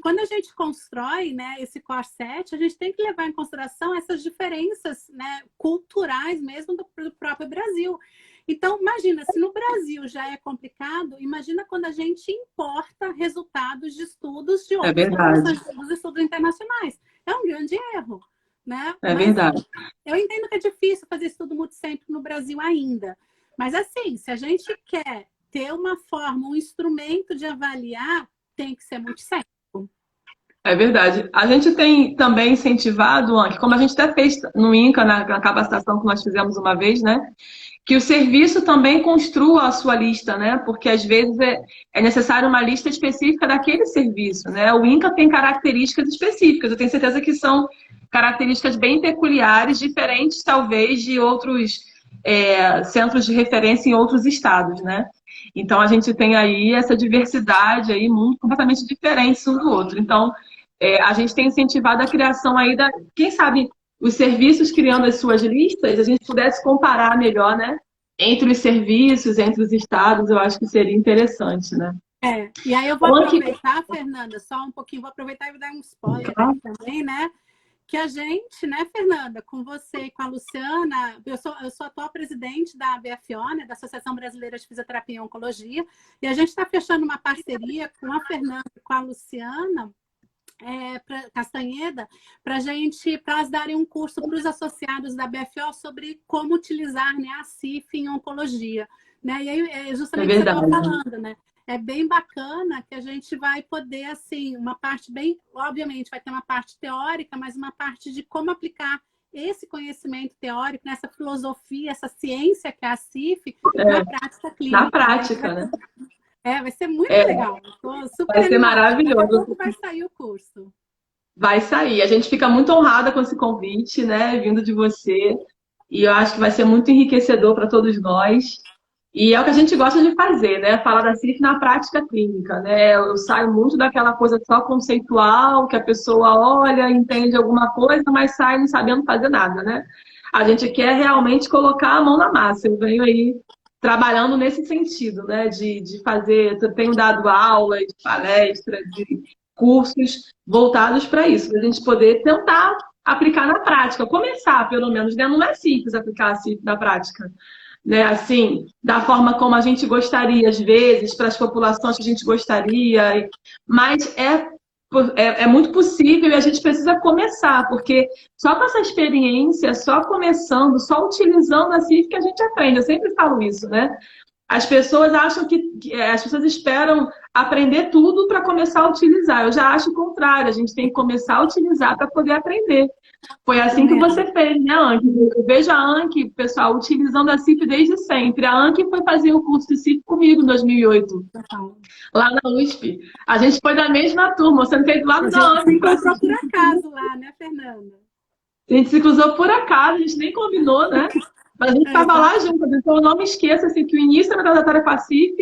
quando a gente constrói, né, esse core set, a gente tem que levar em consideração essas diferenças, né, culturais mesmo do próprio Brasil. Então, imagina, se no Brasil já é complicado, imagina quando a gente importa resultados de estudos de
É
outras
verdade.
populações, dos estudos internacionais. É um grande erro, né?
É
Mas
verdade.
eu entendo que é difícil fazer estudo multicêntrico no Brasil ainda. Mas assim, se a gente quer ter uma forma, um instrumento de avaliar, tem que ser multicêntrico.
É verdade. A gente tem também incentivado, Anki, como a gente até fez no INCA, na capacitação que nós fizemos uma vez, né? Que o serviço também construa a sua lista, né? Porque às vezes é necessário uma lista específica daquele serviço, né? O INCA tem características específicas, eu tenho certeza que são características bem peculiares, diferentes talvez de outros centros de referência em outros estados, né? Então a gente tem aí essa diversidade aí, muito completamente diferentes um do outro. Então a gente tem incentivado a criação aí quem sabe os serviços criando as suas listas, a gente pudesse comparar melhor, né? Entre os serviços, entre os estados, eu acho que seria interessante, né?
E aí eu vou aproveitar, Fernanda, só um pouquinho, vou aproveitar e vou dar um spoiler aqui também, né? Que a gente, né, Fernanda, com você e com a Luciana, eu sou atual presidente da ABFO, né, da Associação Brasileira de Fisioterapia e Oncologia, e a gente está fechando uma parceria com a Fernanda e com a Luciana, Castanheda, para elas darem um curso para os associados da BFO sobre como utilizar, né, a CIF em oncologia. Né? E aí é justamente o que você estava falando, né? É bem bacana que a gente vai poder, assim, uma parte bem, obviamente, vai ter uma parte teórica, mas uma parte de como aplicar esse conhecimento teórico, nessa filosofia, essa ciência que é a CIF, na prática clínica.
Na prática, né?
Vai ser muito legal.
Vai ser maravilhoso.
Daqui a pouco vai sair o curso.
Vai sair. A gente fica muito honrada com esse convite, né? Vindo de você. E eu acho que vai ser muito enriquecedor para todos nós. E é o que a gente gosta de fazer, né? Falar da CIF na prática clínica, né? Eu saio muito daquela coisa só conceitual, que a pessoa olha, entende alguma coisa, mas sai não sabendo fazer nada, né? A gente quer realmente colocar a mão na massa. Eu venho aí trabalhando nesse sentido, né? De fazer, eu tenho dado aulas, palestras, de cursos voltados para isso, para a gente poder tentar aplicar na prática, começar, pelo menos, né? Não é simples aplicar a CIF na prática. Né, assim, da forma como a gente gostaria, às vezes, para as populações que a gente gostaria, mas é muito possível e a gente precisa começar, porque só com essa experiência, só começando, só utilizando a CIF que a gente aprende. Eu sempre falo isso, né? As pessoas acham as pessoas esperam aprender tudo para começar a utilizar. Eu já acho o contrário, a gente tem que começar a utilizar para poder aprender. Foi assim que você fez, né, Anki? Eu vejo a Anki, pessoal, utilizando a CIF desde sempre. A Anki foi fazer o curso de CIF comigo em 2008, lá na USP. A gente foi da mesma turma, eu sentei do lado da Anki.
A gente se cruzou por acaso lá, né, Fernanda?
A gente se cruzou por acaso, a gente nem combinou, né? Mas a gente estava lá junto. Então eu não me esqueço assim, que o início da minha trajetória com a CIF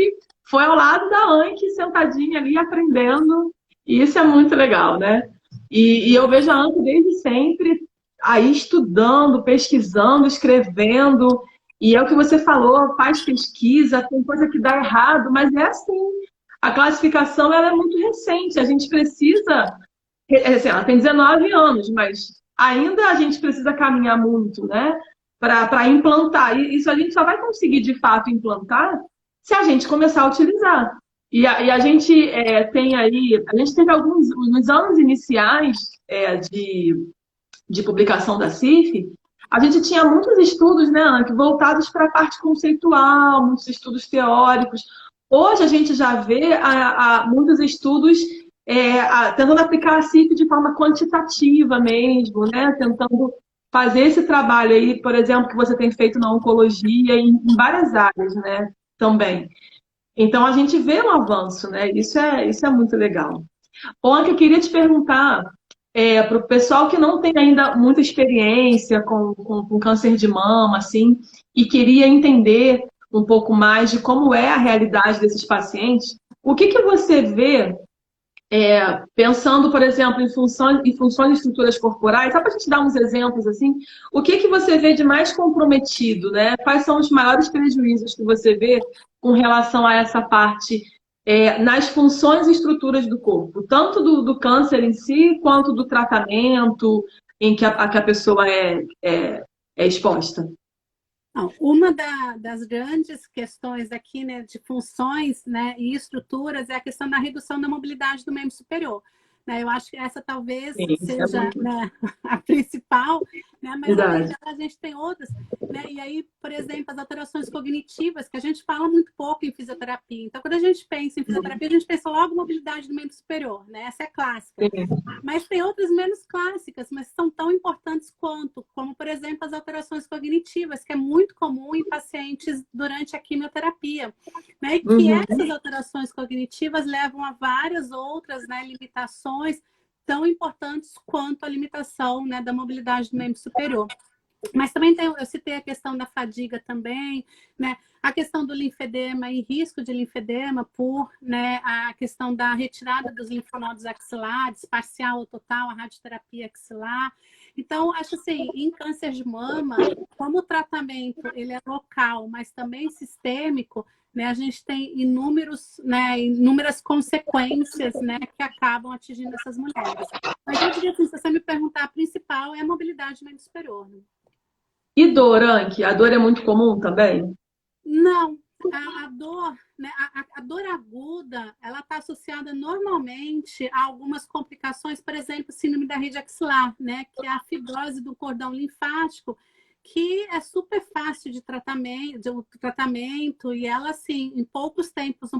foi ao lado da Anki, sentadinha ali, aprendendo. E isso é muito legal, né? E eu vejo a Anki desde sempre aí estudando, pesquisando, escrevendo. E é o que você falou, faz pesquisa, tem coisa que dá errado, mas é assim. A classificação ela é muito recente. A gente precisa... Assim, ela tem 19 anos, mas ainda a gente precisa caminhar muito, né? Para implantar. E isso a gente só vai conseguir, de fato, implantar se a gente começar a utilizar. E a gente tem aí, a gente teve alguns, nos anos iniciais de publicação da CIF, a gente tinha muitos estudos, né, Ana, voltados para a parte conceitual, muitos estudos teóricos. Hoje a gente já vê muitos estudos tentando aplicar a CIF de forma quantitativa mesmo, né, tentando fazer esse trabalho aí, por exemplo, que você tem feito na oncologia, em várias áreas, né, também. Então a gente vê um avanço, né? Isso é muito legal. Anca, eu queria te perguntar, para o pessoal que não tem ainda muita experiência com câncer de mama, assim, e queria entender um pouco mais de como é a realidade desses pacientes, o que que você vê pensando, por exemplo, em funções de estruturas corporais, só para a gente dar uns exemplos assim, o que que você vê de mais comprometido, né? Quais são os maiores prejuízos que você vê com relação a essa parte nas funções e estruturas do corpo, tanto do câncer em si, quanto do tratamento em que a pessoa é exposta?
Não, uma das grandes questões aqui, né, de funções, né, e estruturas é a questão da redução da mobilidade do membro superior. Né? Eu acho que essa talvez
Sim, isso é
seja,
muito
né, a principal, né, mas além
verdade.
dela a gente tem outras. Né? E aí, por exemplo, as alterações cognitivas, que a gente fala muito pouco em fisioterapia. Então, quando a gente pensa em fisioterapia, a gente pensa logo em mobilidade do membro superior. Né? Essa é clássica.
Sim.
Mas tem outras menos clássicas, mas são tão importantes quanto, como, por exemplo, as alterações cognitivas, que é muito comum em pacientes durante a quimioterapia. Né? E que
Uhum.
essas alterações cognitivas levam a várias outras, né, limitações tão importantes quanto a limitação, né, da mobilidade do membro superior. Mas também eu citei a questão da fadiga também, né? A questão do linfedema e risco de linfedema por, né, a questão da retirada dos linfonodos axilares, parcial ou total, a radioterapia axilar. Então, acho assim, em câncer de mama, como o tratamento ele é local, mas também sistêmico, né, a gente tem inúmeras consequências, né, que acabam atingindo essas mulheres. Mas eu diria assim, se você me perguntar, a principal é a mobilidade do membro superior. Né?
E dor, Anki? A dor é muito comum também?
Não, a dor, né, a dor aguda, ela está associada normalmente a algumas complicações, por exemplo, síndrome da rede axilar, né, que é a fibrose do cordão linfático, que é super fácil de tratamento e ela, assim, em poucos tempos,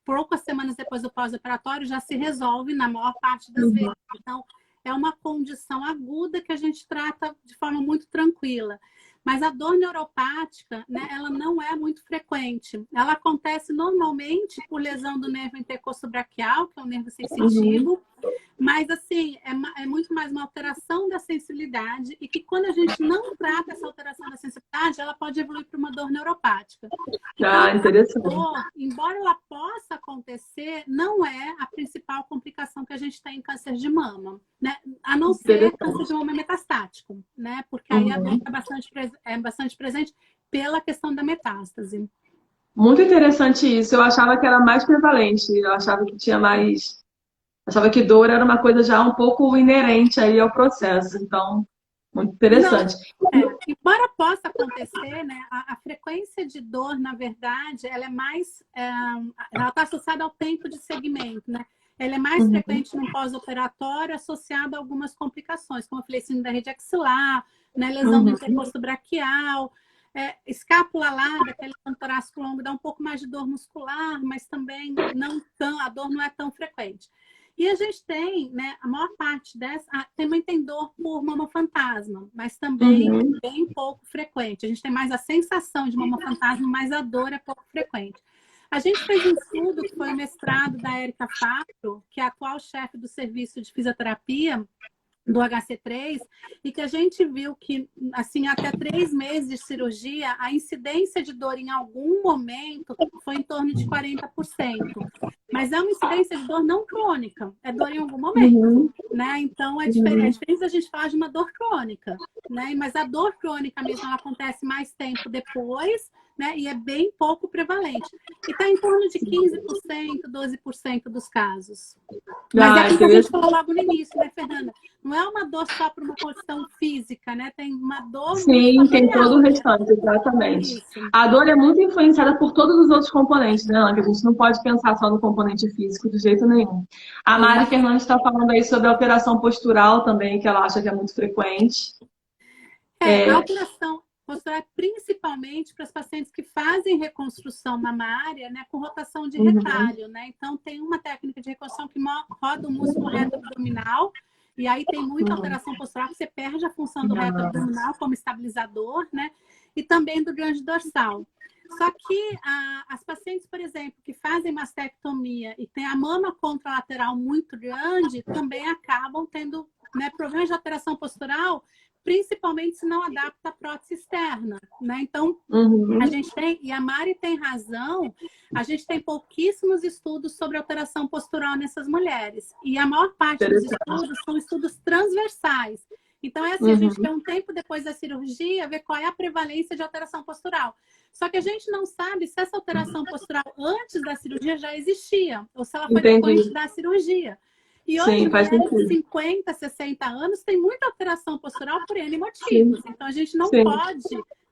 poucas semanas depois do pós-operatório, já se resolve na maior parte das vezes. Então, é uma condição aguda que a gente trata de forma muito tranquila. Mas a dor neuropática, né, ela não é muito frequente. Ela acontece normalmente por lesão do nervo intercosto-braquial, que é um nervo sensitivo, mas assim, é muito mais uma alteração da sensibilidade e que quando a gente não trata essa alteração da sensibilidade, ela pode evoluir para uma dor neuropática. Então,
Interessante.
a dor, embora ela possa acontecer, não é a principal complicação que a gente tem em câncer de mama, né? A não ser câncer de mama metastático, né? Porque aí a dor é bastante presente pela questão da metástase.
Muito interessante isso. Eu achava que era mais prevalente. Eu achava que tinha mais. Achava que dor era uma coisa já um pouco inerente aí ao processo. Então, muito interessante.
Embora possa acontecer, né, a frequência de dor, na verdade, ela é mais. Ela está associada ao tempo de segmento, né? Ela é mais frequente no pós-operatório, associada a algumas complicações, como eu falei, síndrome da rede axilar, né, lesão do intercosto braquial. Escápula larga, aquele torácico longo, dá um pouco mais de dor muscular, mas também a dor não é tão frequente. E a gente tem, né, a maior parte dessa, também tem dor por mama fantasma, mas também bem pouco frequente. A gente tem mais a sensação de mama fantasma, mas a dor é pouco frequente. A gente fez um estudo que foi o mestrado da Érica Fabro, que é a atual chefe do serviço de fisioterapia do HC3, e que a gente viu que, assim, até 3 meses de cirurgia, a incidência de dor em algum momento foi em torno de 40%. Mas é uma incidência de dor não crônica, é dor em algum momento, né? Então, é diferente a gente falar de uma dor crônica, né? Mas a dor crônica mesmo, ela acontece mais tempo depois, né? E é bem pouco prevalente. E está em torno de 15%, 12% dos casos. Mas é aquilo que a gente falou logo no início, né, Fernanda? Não é uma dor só para uma questão física, né? Tem uma dor
Sim, tem todo o
né?
restante, exatamente.
Isso.
A dor é muito influenciada por todos os outros componentes, né, Ana? A gente não pode pensar só no componente físico de jeito nenhum. A Mari
Exato.
Fernandes está falando aí sobre a alteração postural também, que ela acha que é muito frequente.
A alteração postural é principalmente para as pacientes que fazem reconstrução mamária, né, com rotação de retalho, né? Então, tem uma técnica de reconstrução que roda o músculo reto abdominal, e aí tem muita alteração postural, que você perde a função do reto abdominal como estabilizador, né? E também do glande dorsal. Só que as pacientes, por exemplo, que fazem mastectomia e tem a mama contralateral muito grande, também acabam tendo, né, problemas de alteração postural, principalmente se não adapta a prótese externa, né? Então, a gente tem, e a Mari tem razão, a gente tem pouquíssimos estudos sobre alteração postural nessas mulheres. E a maior parte dos estudos são estudos transversais. Então, é assim, a gente quer um tempo depois da cirurgia, ver qual é a prevalência de alteração postural. Só que a gente não sabe se essa alteração postural antes da cirurgia já existia, ou se ela foi depois da cirurgia. E hoje, mulheres de 50, 60 anos têm muita alteração postural por N motivos. Sim. Então, a gente não pode,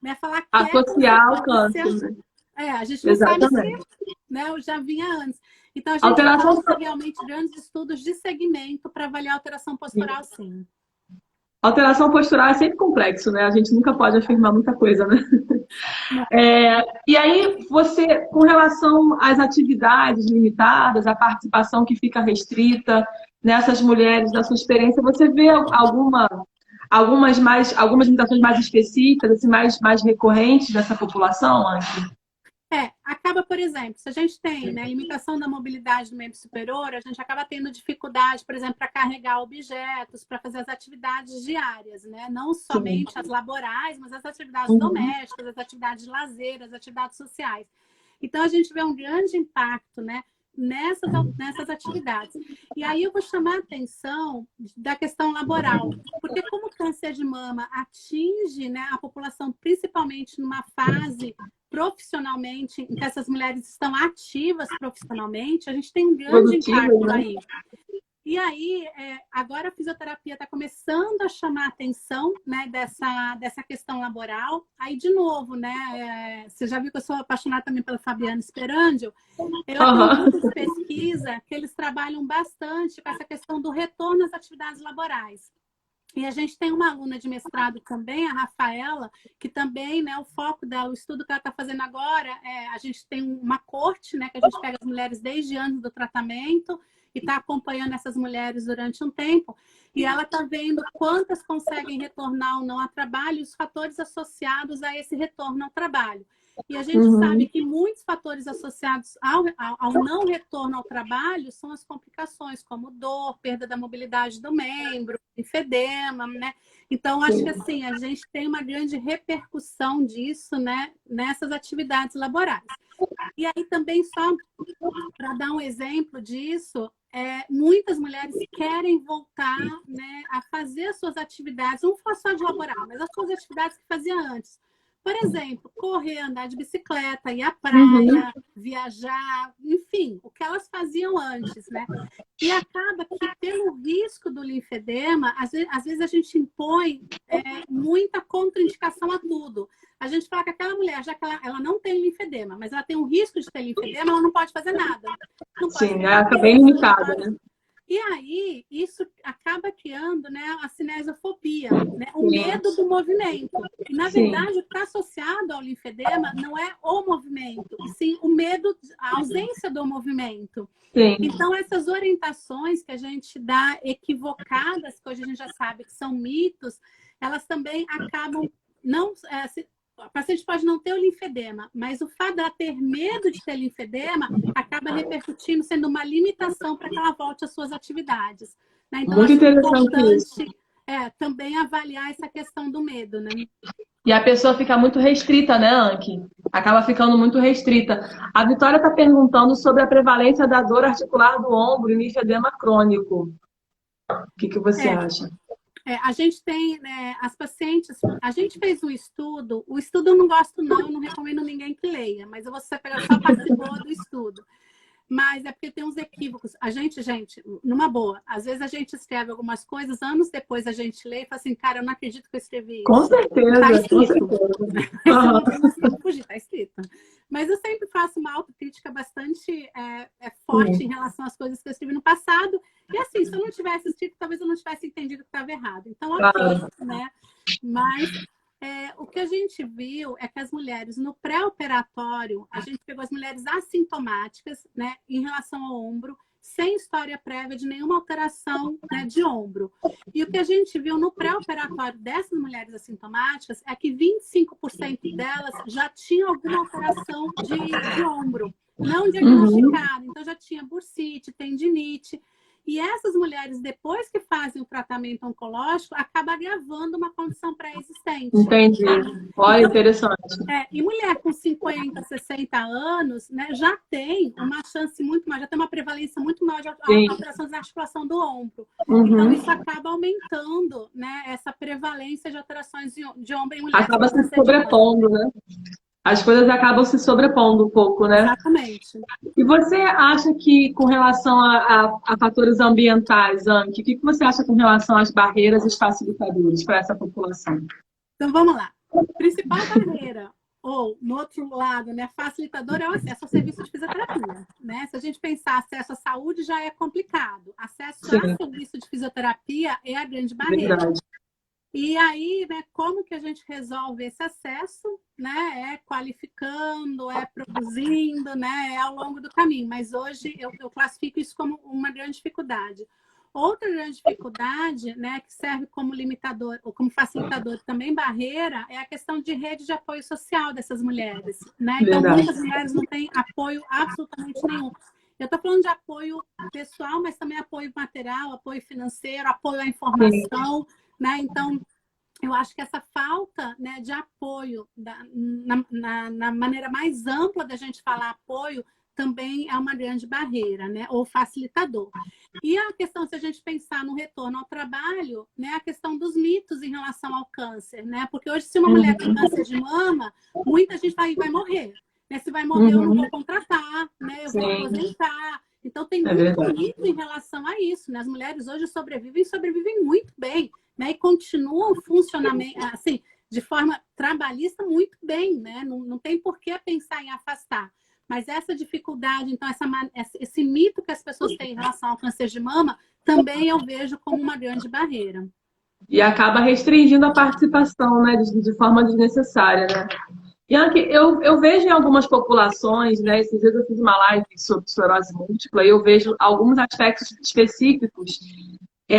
né, falar que
associar ao câncer.
A gente não sabe se, né, já vinha antes. Então, a gente faz realmente grandes estudos de segmento para avaliar a alteração postural, sim.
Alteração postural é sempre complexo, né? A gente nunca pode afirmar muita coisa, né? E aí, você, com relação às atividades limitadas, a participação que fica restrita nessas mulheres, da sua experiência, você vê algumas limitações mais específicas, assim, mais recorrentes dessa população, Anki?
Acaba, por exemplo, se a gente tem, né, limitação da mobilidade do membro superior, a gente acaba tendo dificuldade, por exemplo, para carregar objetos, para fazer as atividades diárias, né? Não somente as laborais, mas as atividades domésticas, as atividades de lazer, as atividades sociais. Então, a gente vê um grande impacto, né, nessas atividades. E aí eu vou chamar a atenção da questão laboral, porque como o câncer de mama atinge, né, a população principalmente numa fase profissionalmente, em que essas mulheres estão ativas profissionalmente, a gente tem um grande impacto aí. E aí, agora a fisioterapia está começando a chamar a atenção, né, dessa questão laboral. Aí, de novo, né, você já viu que eu sou apaixonada também pela Fabiana Sperangel. Eu tenho muitas pesquisas que eles trabalham bastante com essa questão do retorno às atividades laborais. E a gente tem uma aluna de mestrado também, a Rafaela, que também, né, o foco dela, o estudo que ela está fazendo agora, a gente tem uma corte, né, que a gente pega as mulheres desde antes do tratamento e está acompanhando essas mulheres durante um tempo. E ela está vendo quantas conseguem retornar ou não ao trabalho e os fatores associados a esse retorno ao trabalho. E a gente sabe que muitos fatores associados ao não retorno ao trabalho são as complicações, como dor, perda da mobilidade do membro, linfedema, né? Então, acho que assim, a gente tem uma grande repercussão disso, né, nessas atividades laborais. E aí também, só para dar um exemplo disso, muitas mulheres querem voltar, né, a fazer as suas atividades, não só de laboral, mas as suas atividades que fazia antes. Por exemplo, correr, andar de bicicleta, ir à praia, viajar, enfim, o que elas faziam antes, né? E acaba que, pelo risco do linfedema, às vezes a gente impõe muita contraindicação a tudo. A gente fala que aquela mulher, já que ela não tem linfedema, mas ela tem um risco de ter linfedema, ela não pode fazer nada.
Sim, ela fica bem limitada, né?
E aí, isso acaba criando, né, a cinesiofobia, né, o medo do movimento. E, na verdade, o que está associado ao linfedema não é o movimento, e sim o medo, a ausência do movimento. Sim. Então, essas orientações que a gente dá equivocadas, que hoje a gente já sabe que são mitos, elas também acabam não... A paciente pode não ter o linfedema, mas o fato dela ter medo de ter linfedema acaba repercutindo, sendo uma limitação para que ela volte às suas atividades. Né? Então,
muito
interessante também avaliar essa questão do medo, né?
E a pessoa fica muito restrita, né, Anki? Acaba ficando muito restrita. A Vitória está perguntando sobre a prevalência da dor articular do ombro e linfedema crônico. O que você acha?
A gente tem, né, as pacientes, a gente fez um estudo, o estudo eu não gosto não, eu não recomendo ninguém que leia, mas você só participou do estudo. Mas é porque tem uns equívocos. A gente, numa boa, às vezes a gente escreve algumas coisas, anos depois a gente lê e fala assim, cara, eu não acredito que eu escrevi isso.
Com certeza,
tá escrito.
com certeza.
Eu não consigo fugir, tá escrito. Mas eu sempre faço uma autocrítica bastante forte em relação às coisas que eu escrevi no passado. E assim, se eu não tivesse escrito, talvez eu não tivesse entendido que estava errado. Então, ok, né? Mas o que a gente viu é que as mulheres, no pré-operatório, a gente pegou as mulheres assintomáticas, né, em relação ao ombro, sem história prévia de nenhuma alteração, né, de ombro. E o que a gente viu no pré-operatório dessas mulheres assintomáticas é que 25% delas já tinham alguma alteração de ombro, não diagnosticada. Então, já tinha bursite, tendinite. E essas mulheres, depois que fazem o tratamento oncológico, acaba agravando uma condição pré-existente.
Entendi. Olha, então, interessante.
E mulher com 50, 60 anos, né, já tem uma chance muito maior, já tem uma prevalência muito maior de alterações na articulação do ombro. Então, isso acaba aumentando, né, essa prevalência de alterações de ombro em mulheres.
Acaba se sobrepondo, né? As coisas acabam se sobrepondo um pouco, né?
Exatamente.
E você acha que, com relação a fatores ambientais, Anki, o que você acha com relação às barreiras e os facilitadores para essa população?
Então, vamos lá. A principal barreira, ou, no outro lado, né, facilitador é o acesso ao serviço de fisioterapia. Né? Se a gente pensar acesso à saúde, já é complicado. Acesso ao serviço de fisioterapia é a grande barreira.
Verdade.
E aí, né, como que a gente resolve esse acesso? Né? É qualificando, é produzindo, né? É ao longo do caminho. Mas hoje eu classifico isso como uma grande dificuldade. Outra grande dificuldade, né, que serve como limitador ou como facilitador também barreira, é a questão de rede de apoio social dessas mulheres. Né? Então, muitas mulheres não têm apoio absolutamente nenhum. Eu estou falando de apoio pessoal, mas também apoio material, apoio financeiro, apoio à informação. Né? Então, eu acho que essa falta, né, de apoio na maneira mais ampla da gente falar apoio também é uma grande barreira, né, ou facilitador. E a questão, se a gente pensar no retorno ao trabalho, né, a questão dos mitos em relação ao câncer, né, porque hoje se uma mulher tem câncer de mama, muita gente vai morrer. Né? Se vai morrer, eu não vou contratar, né, eu vou aposentar. Então, tem muito mito em relação a isso. Né? As mulheres hoje sobrevivem muito bem. Né? E continuam funcionando assim, de forma trabalhista muito bem. Né? Não tem por que pensar em afastar. Mas essa dificuldade, então, esse mito que as pessoas têm em relação ao câncer de mama, também eu vejo como uma grande barreira.
E acaba restringindo a participação, né, de forma desnecessária, né? Bianca, eu vejo em algumas populações, né? Esses dias eu fiz uma live sobre esclerose múltipla e eu vejo alguns aspectos específicos,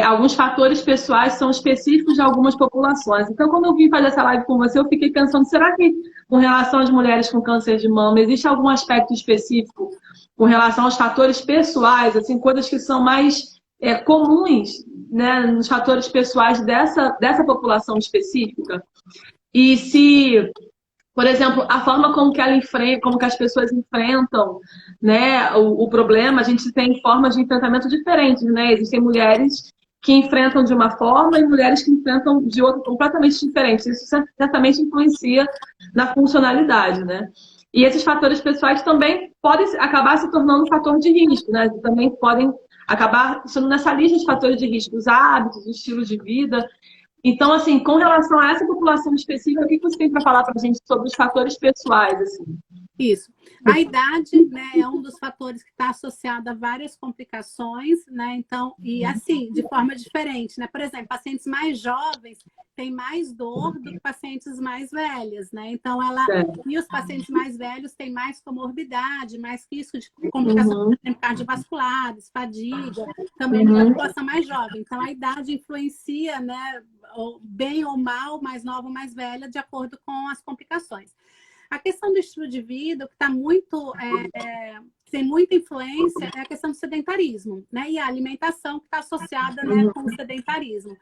alguns fatores pessoais são específicos de algumas populações. Então, quando eu vim fazer essa live com você, eu fiquei pensando, será que com relação às mulheres com câncer de mama, existe algum aspecto específico com relação aos fatores pessoais, assim, coisas que são mais comuns, né, nos fatores pessoais dessa população específica? E se... Por exemplo, a forma como que como que as pessoas enfrentam, né, o problema, a gente tem formas de enfrentamento diferentes, né? Existem mulheres que enfrentam de uma forma e mulheres que enfrentam de outra completamente diferente. Isso certamente influencia na funcionalidade, né? E esses fatores pessoais também podem acabar se tornando um fator de risco, né? Também podem acabar sendo nessa lista de fatores de risco, os hábitos, o estilo de vida. Então, assim, com relação a essa população específica, o que você tem para falar para a gente sobre os fatores pessoais, assim?
Isso. A idade, né, é um dos fatores que está associado a várias complicações, né? Então, e assim, de forma diferente, né? Por exemplo, pacientes mais jovens têm mais dor do que pacientes mais velhas, né? Então, e os pacientes mais velhos têm mais comorbidade, mais risco de complicações cardiovasculares, fadiga, também na população mais jovem. Então, a idade influencia, né, bem ou mal, mais nova ou mais velha, de acordo com as complicações. A questão do estilo de vida, que está muito, tem muita influência, é a questão do sedentarismo, né? E a alimentação que está associada, né, com o sedentarismo.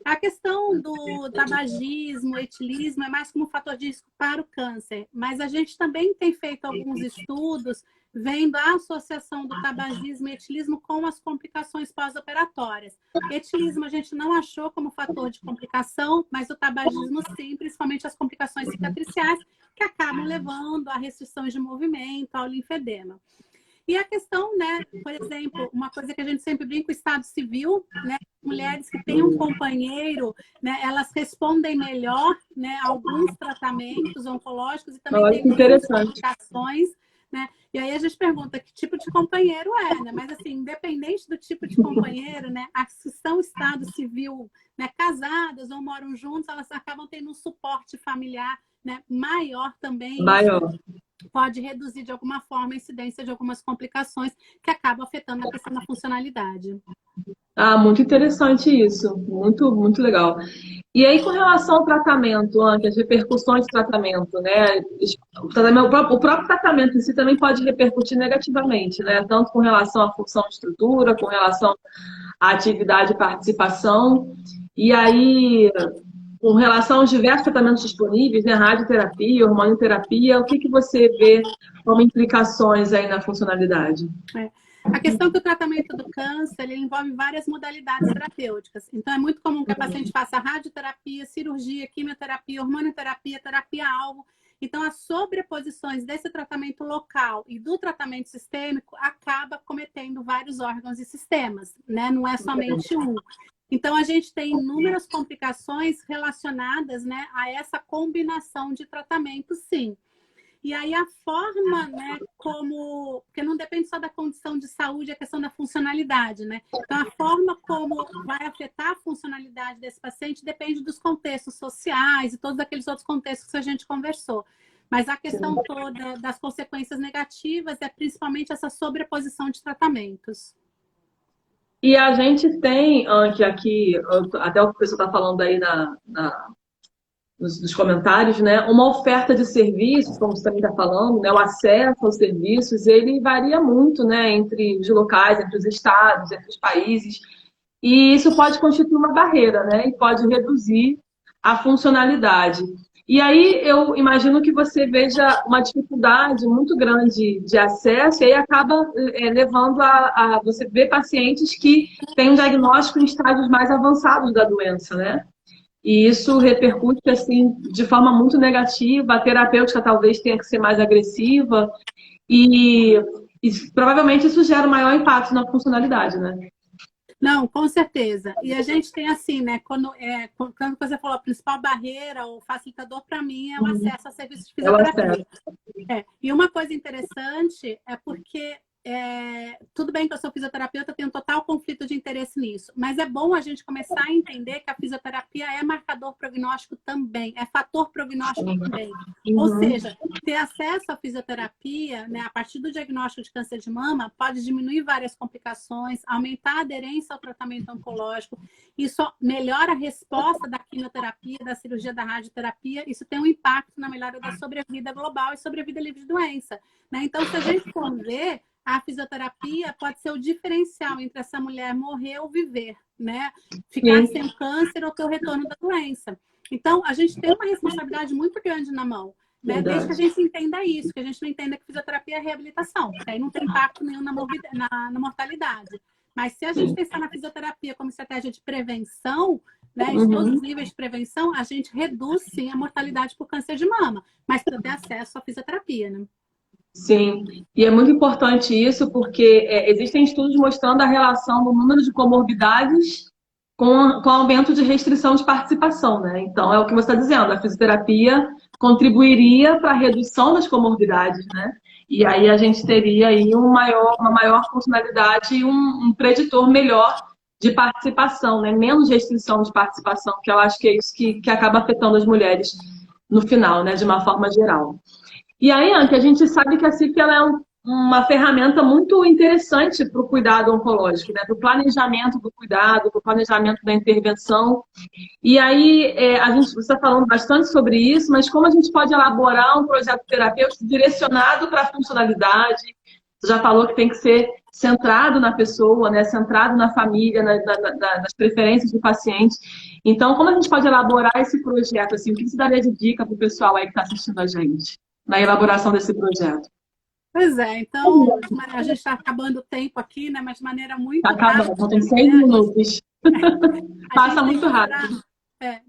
A questão do tabagismo, etilismo, é mais como um fator de risco para o câncer. Mas a gente também tem feito alguns estudos vendo a associação do tabagismo e etilismo com as complicações pós-operatórias. Etilismo a gente não achou como fator de complicação, mas o tabagismo sim, principalmente as complicações cicatriciais, que acabam levando a restrições de movimento, ao linfedema. E a questão, né, por exemplo, uma coisa que a gente sempre brinca, o estado civil, né, mulheres que têm um companheiro, né, elas respondem melhor, né, a alguns tratamentos oncológicos e também tem muitas complicações, né? E aí a gente pergunta que tipo de companheiro é, né? Mas assim, independente do tipo de companheiro, né, as que estão em estado civil, né, casadas ou moram juntos, elas acabam tendo um suporte familiar, né, maior também.
Maior.
Pode reduzir de alguma forma a incidência de algumas complicações que acabam afetando a questão da funcionalidade.
Ah, muito interessante isso. Muito, muito legal. E aí, com relação ao tratamento, Anke, as repercussões do tratamento, né? O próprio tratamento em si também pode repercutir negativamente, né? Tanto com relação à função de estrutura, com relação à atividade e participação. E aí, com relação aos diversos tratamentos disponíveis, né? Radioterapia, hormonioterapia, o que você vê como implicações aí na funcionalidade?
A questão é que o tratamento do câncer ele envolve várias modalidades terapêuticas. Então, é muito comum que a paciente faça radioterapia, cirurgia, quimioterapia, hormonioterapia, terapia-alvo. Então, as sobreposições desse tratamento local e do tratamento sistêmico acaba cometendo vários órgãos e sistemas, né? Não é somente um. Então, a gente tem inúmeras complicações relacionadas, né, a essa combinação de tratamento, sim. E aí a forma, né, como... Porque não depende só da condição de saúde, é a questão da funcionalidade, né? Então, a forma como vai afetar a funcionalidade desse paciente depende dos contextos sociais e todos aqueles outros contextos que a gente conversou. Mas a questão toda das consequências negativas é principalmente essa sobreposição de tratamentos.
E a gente tem, Anke, aqui, até o que o pessoal está falando aí nos comentários, né, uma oferta de serviços, como você também está falando, né, o acesso aos serviços, ele varia muito, né, entre os locais, entre os estados, entre os países, e isso pode constituir uma barreira, né, e pode reduzir a funcionalidade. E aí eu imagino que você veja uma dificuldade muito grande de acesso e aí acaba levando a você ver pacientes que têm um diagnóstico em estágios mais avançados da doença, né? E isso repercute assim de forma muito negativa, a terapêutica talvez tenha que ser mais agressiva e provavelmente isso gera um maior impacto na funcionalidade, né?
Não, com certeza. E a gente tem assim, né? Quando você falou, a principal barreira, o facilitador para mim é o acesso a serviços de fisioterapia. E uma coisa interessante é porque tudo bem que eu sou fisioterapeuta, tenho um total conflito de interesse nisso, mas é bom a gente começar a entender que a fisioterapia é marcador prognóstico também, é fator prognóstico também. Ou seja, ter acesso à fisioterapia, né, a partir do diagnóstico de câncer de mama, pode diminuir várias complicações, aumentar a aderência ao tratamento oncológico, isso melhora a resposta da quimioterapia, da cirurgia, da radioterapia, isso tem um impacto na melhora da sobrevida global e sobrevida livre de doença, né? Então, se a gente for ver, a fisioterapia pode ser o diferencial entre essa mulher morrer ou viver, né? Ficar sem o câncer ou ter o retorno da doença. Então, a gente tem uma responsabilidade muito grande na mão, né? Desde que a gente entenda isso, que a gente não entenda que fisioterapia é reabilitação, porque aí não tem impacto nenhum na mortalidade. Mas se a gente pensar na fisioterapia como estratégia de prevenção, né, em todos os níveis de prevenção, a gente reduz, sim, a mortalidade por câncer de mama, mas para ter acesso à fisioterapia, né?
Sim, e é muito importante isso porque existem estudos mostrando a relação do número de comorbidades com o aumento de restrição de participação, né? Então, é o que você está dizendo, a fisioterapia contribuiria para a redução das comorbidades, né? E aí a gente teria aí uma maior funcionalidade e um preditor melhor de participação, né? Menos restrição de participação, que eu acho que é isso que acaba afetando as mulheres no final, né? De uma forma geral. E aí, Anke, a gente sabe que a CIF ela é uma ferramenta muito interessante para o cuidado oncológico, né? Para o planejamento do cuidado, para o planejamento da intervenção. E aí, você está falando bastante sobre isso, mas como a gente pode elaborar um projeto terapêutico direcionado para a funcionalidade, Você já falou que tem que ser centrado na pessoa, né? Centrado na família, nas preferências do paciente. Então, como a gente pode elaborar esse projeto? Assim, o que você daria de dica para o pessoal aí que está assistindo a gente na elaboração desse projeto?
Pois é, então a gente está acabando o tempo aqui, né? Mas de maneira muito
Está acabando,
rápida,
tem 6
né?
minutos. Passa muito rápido.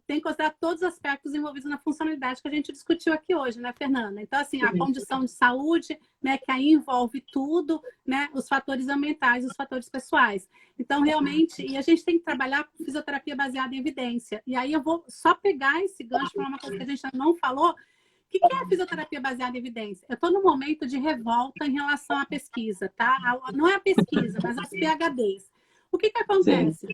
Tem que considerar todos os aspectos envolvidos na funcionalidade que a gente discutiu aqui hoje, né, Fernanda? Então, assim, a condição de saúde, né, que aí envolve tudo, né, os fatores ambientais, os fatores pessoais. Então, realmente, e a gente tem que trabalhar com fisioterapia baseada em evidência. E aí eu vou só pegar esse gancho para uma coisa que a gente ainda não falou. O que é a fisioterapia baseada em evidência? Eu estou num momento de revolta em relação à pesquisa, tá? Não é a pesquisa, mas aos PhDs. O que acontece?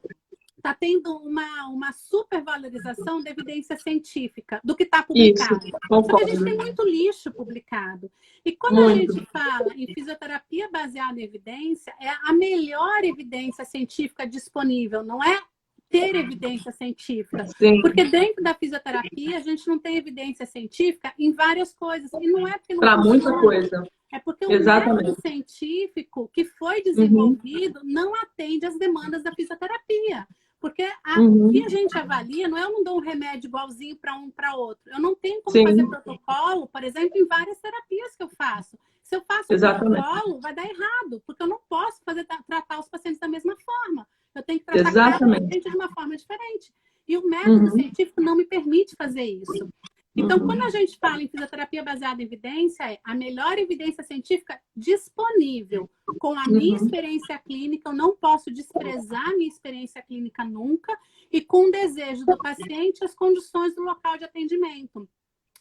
Está tendo uma supervalorização da evidência científica, do que está publicado.
Isso,
só que a gente tem muito lixo publicado. E quando a gente fala em fisioterapia baseada em evidência, é a melhor evidência científica disponível, não é ter evidência científica.
Sim.
Porque dentro da fisioterapia, a gente não tem evidência científica em várias coisas. E não é porque não
para muita coisa.
É porque o método científico que foi desenvolvido não atende às demandas da fisioterapia. Porque o que a gente avalia não é eu não dou um remédio igualzinho para um para outro. Eu não tenho como fazer protocolo, por exemplo, em várias terapias que eu faço. Se eu faço protocolo, vai dar errado, porque eu não posso tratar os pacientes da mesma forma. Eu tenho que tratar cada paciente de uma forma diferente. E o método científico não me permite fazer isso. Então, quando a gente fala em fisioterapia baseada em evidência, é a melhor evidência científica disponível. Com a minha experiência clínica, eu não posso desprezar a minha experiência clínica nunca, e com o desejo do paciente, as condições do local de atendimento.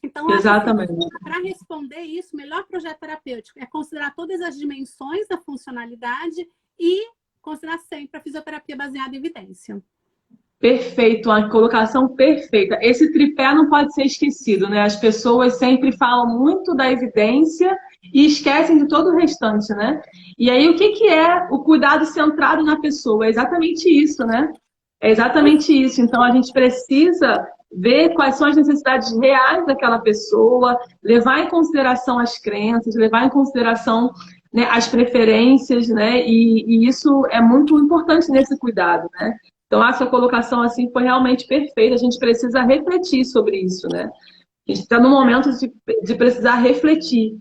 Então, para responder isso, o melhor projeto terapêutico é considerar todas as dimensões da funcionalidade e considerar sempre a fisioterapia baseada em evidência.
Perfeito, uma colocação perfeita. Esse tripé não pode ser esquecido, né? As pessoas sempre falam muito da evidência e esquecem de todo o restante, né? E aí, o que é o cuidado centrado na pessoa? É exatamente isso, né? É exatamente isso. Então, a gente precisa ver quais são as necessidades reais daquela pessoa, levar em consideração as crenças, levar em consideração, né, as preferências, né? E isso é muito importante nesse cuidado, né? Então, a sua colocação assim foi realmente perfeita. A gente precisa refletir sobre isso, né? A gente está no momento de precisar refletir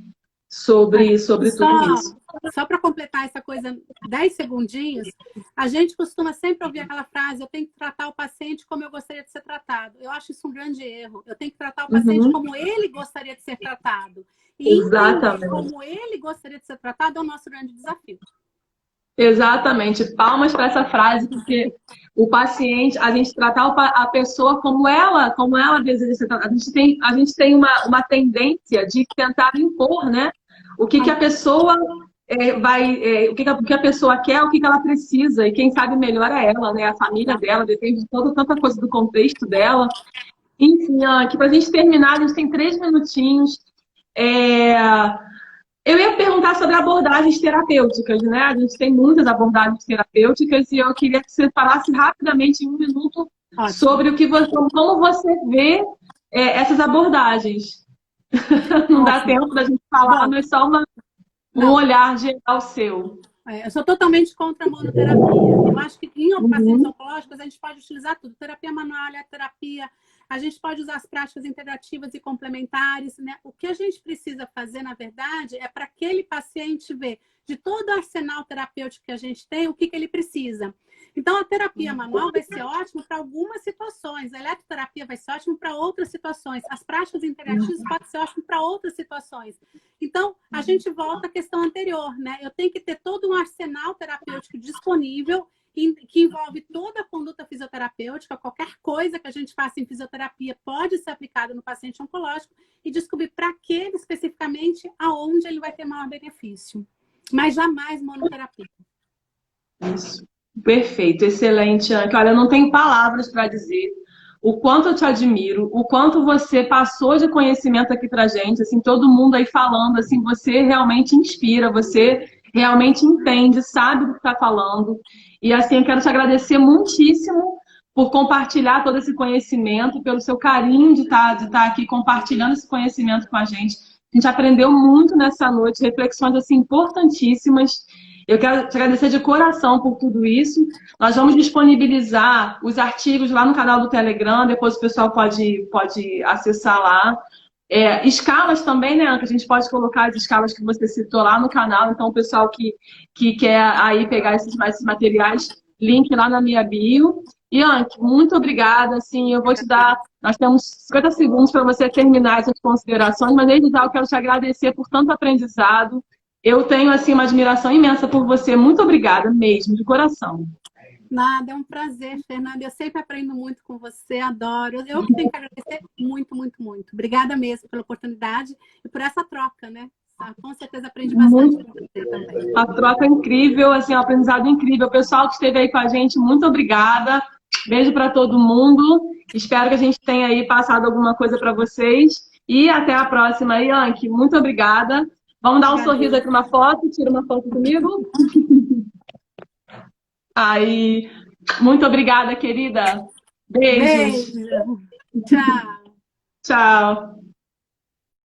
sobre tudo isso.
Só para completar essa coisa, 10 segundinhos, a gente costuma sempre ouvir aquela frase: eu tenho que tratar o paciente como eu gostaria de ser tratado. Eu acho isso um grande erro. Eu tenho que tratar o paciente como ele gostaria de ser tratado. E entender como ele gostaria de ser tratado é o nosso grande desafio.
Exatamente, palmas para essa frase, porque o paciente, a gente tratar a pessoa como ela deseja ser tratada. A gente tem uma tendência de tentar impor, né? O que a pessoa o que a pessoa quer, o que ela precisa, e quem sabe melhor é ela, né? A família dela, depende de tanta coisa do contexto dela. Enfim, aqui para a gente terminar, a gente tem 3 minutinhos. Eu ia perguntar sobre abordagens terapêuticas, né? A gente tem muitas abordagens terapêuticas e eu queria que você falasse rapidamente, em 1 minuto, sobre como você vê essas abordagens. Não dá tempo da gente falar, mas só um olhar geral seu.
Eu sou totalmente contra a monoterapia. Eu acho que em pacientes oncológicos a gente pode utilizar tudo. Terapia manual, terapia. A gente pode usar as práticas integrativas e complementares, né? O que a gente precisa fazer, na verdade, é para aquele paciente ver de todo o arsenal terapêutico que a gente tem, o que ele precisa. Então, a terapia manual vai ser ótima para algumas situações, a eletroterapia vai ser ótima para outras situações, as práticas integrativas podem ser ótimas para outras situações. Então, a gente volta à questão anterior, né? Eu tenho que ter todo um arsenal terapêutico disponível, que envolve toda a conduta fisioterapêutica, qualquer coisa que a gente faça em fisioterapia pode ser aplicada no paciente oncológico e descobrir para aquele especificamente aonde ele vai ter maior benefício. Mas jamais monoterapia.
Isso. Perfeito, excelente, Anke. Olha, eu não tenho palavras para dizer o quanto eu te admiro, o quanto você passou de conhecimento aqui pra gente, assim, todo mundo aí falando, assim, você realmente inspira, você realmente entende, sabe do que está falando. E assim, eu quero te agradecer muitíssimo por compartilhar todo esse conhecimento, pelo seu carinho de estar aqui compartilhando esse conhecimento com a gente. A gente aprendeu muito nessa noite, reflexões assim importantíssimas. Eu quero te agradecer de coração por tudo isso. Nós vamos disponibilizar os artigos lá no canal do Telegram, depois o pessoal pode acessar lá. Escalas também, né, Anca? A gente pode colocar as escalas que você citou lá no canal. Então, o pessoal que quer aí pegar esses materiais, link lá na minha bio. E, Anke, muito obrigada. Assim, eu vou te dar... Nós temos 50 segundos para você terminar essas considerações, mas desde já eu quero te agradecer por tanto aprendizado. Eu tenho, assim, uma admiração imensa por você. Muito obrigada mesmo, de coração.
Nada, é um prazer, Fernanda. Eu sempre aprendo muito com você, adoro. Eu que tenho que agradecer muito, muito, muito. Obrigada mesmo pela oportunidade e por essa troca, né? Com certeza aprendi bastante com você também.
A troca é incrível, assim, um aprendizado incrível. O pessoal que esteve aí com a gente, muito obrigada. Beijo para todo mundo. Espero que a gente tenha aí passado alguma coisa para vocês. E até a próxima aí, Anke. Muito obrigada. Vamos dar um sorriso aqui, uma foto. Tira uma foto comigo. Aí, muito obrigada, querida. Beijos.
Beijo. Tchau.
Tchau.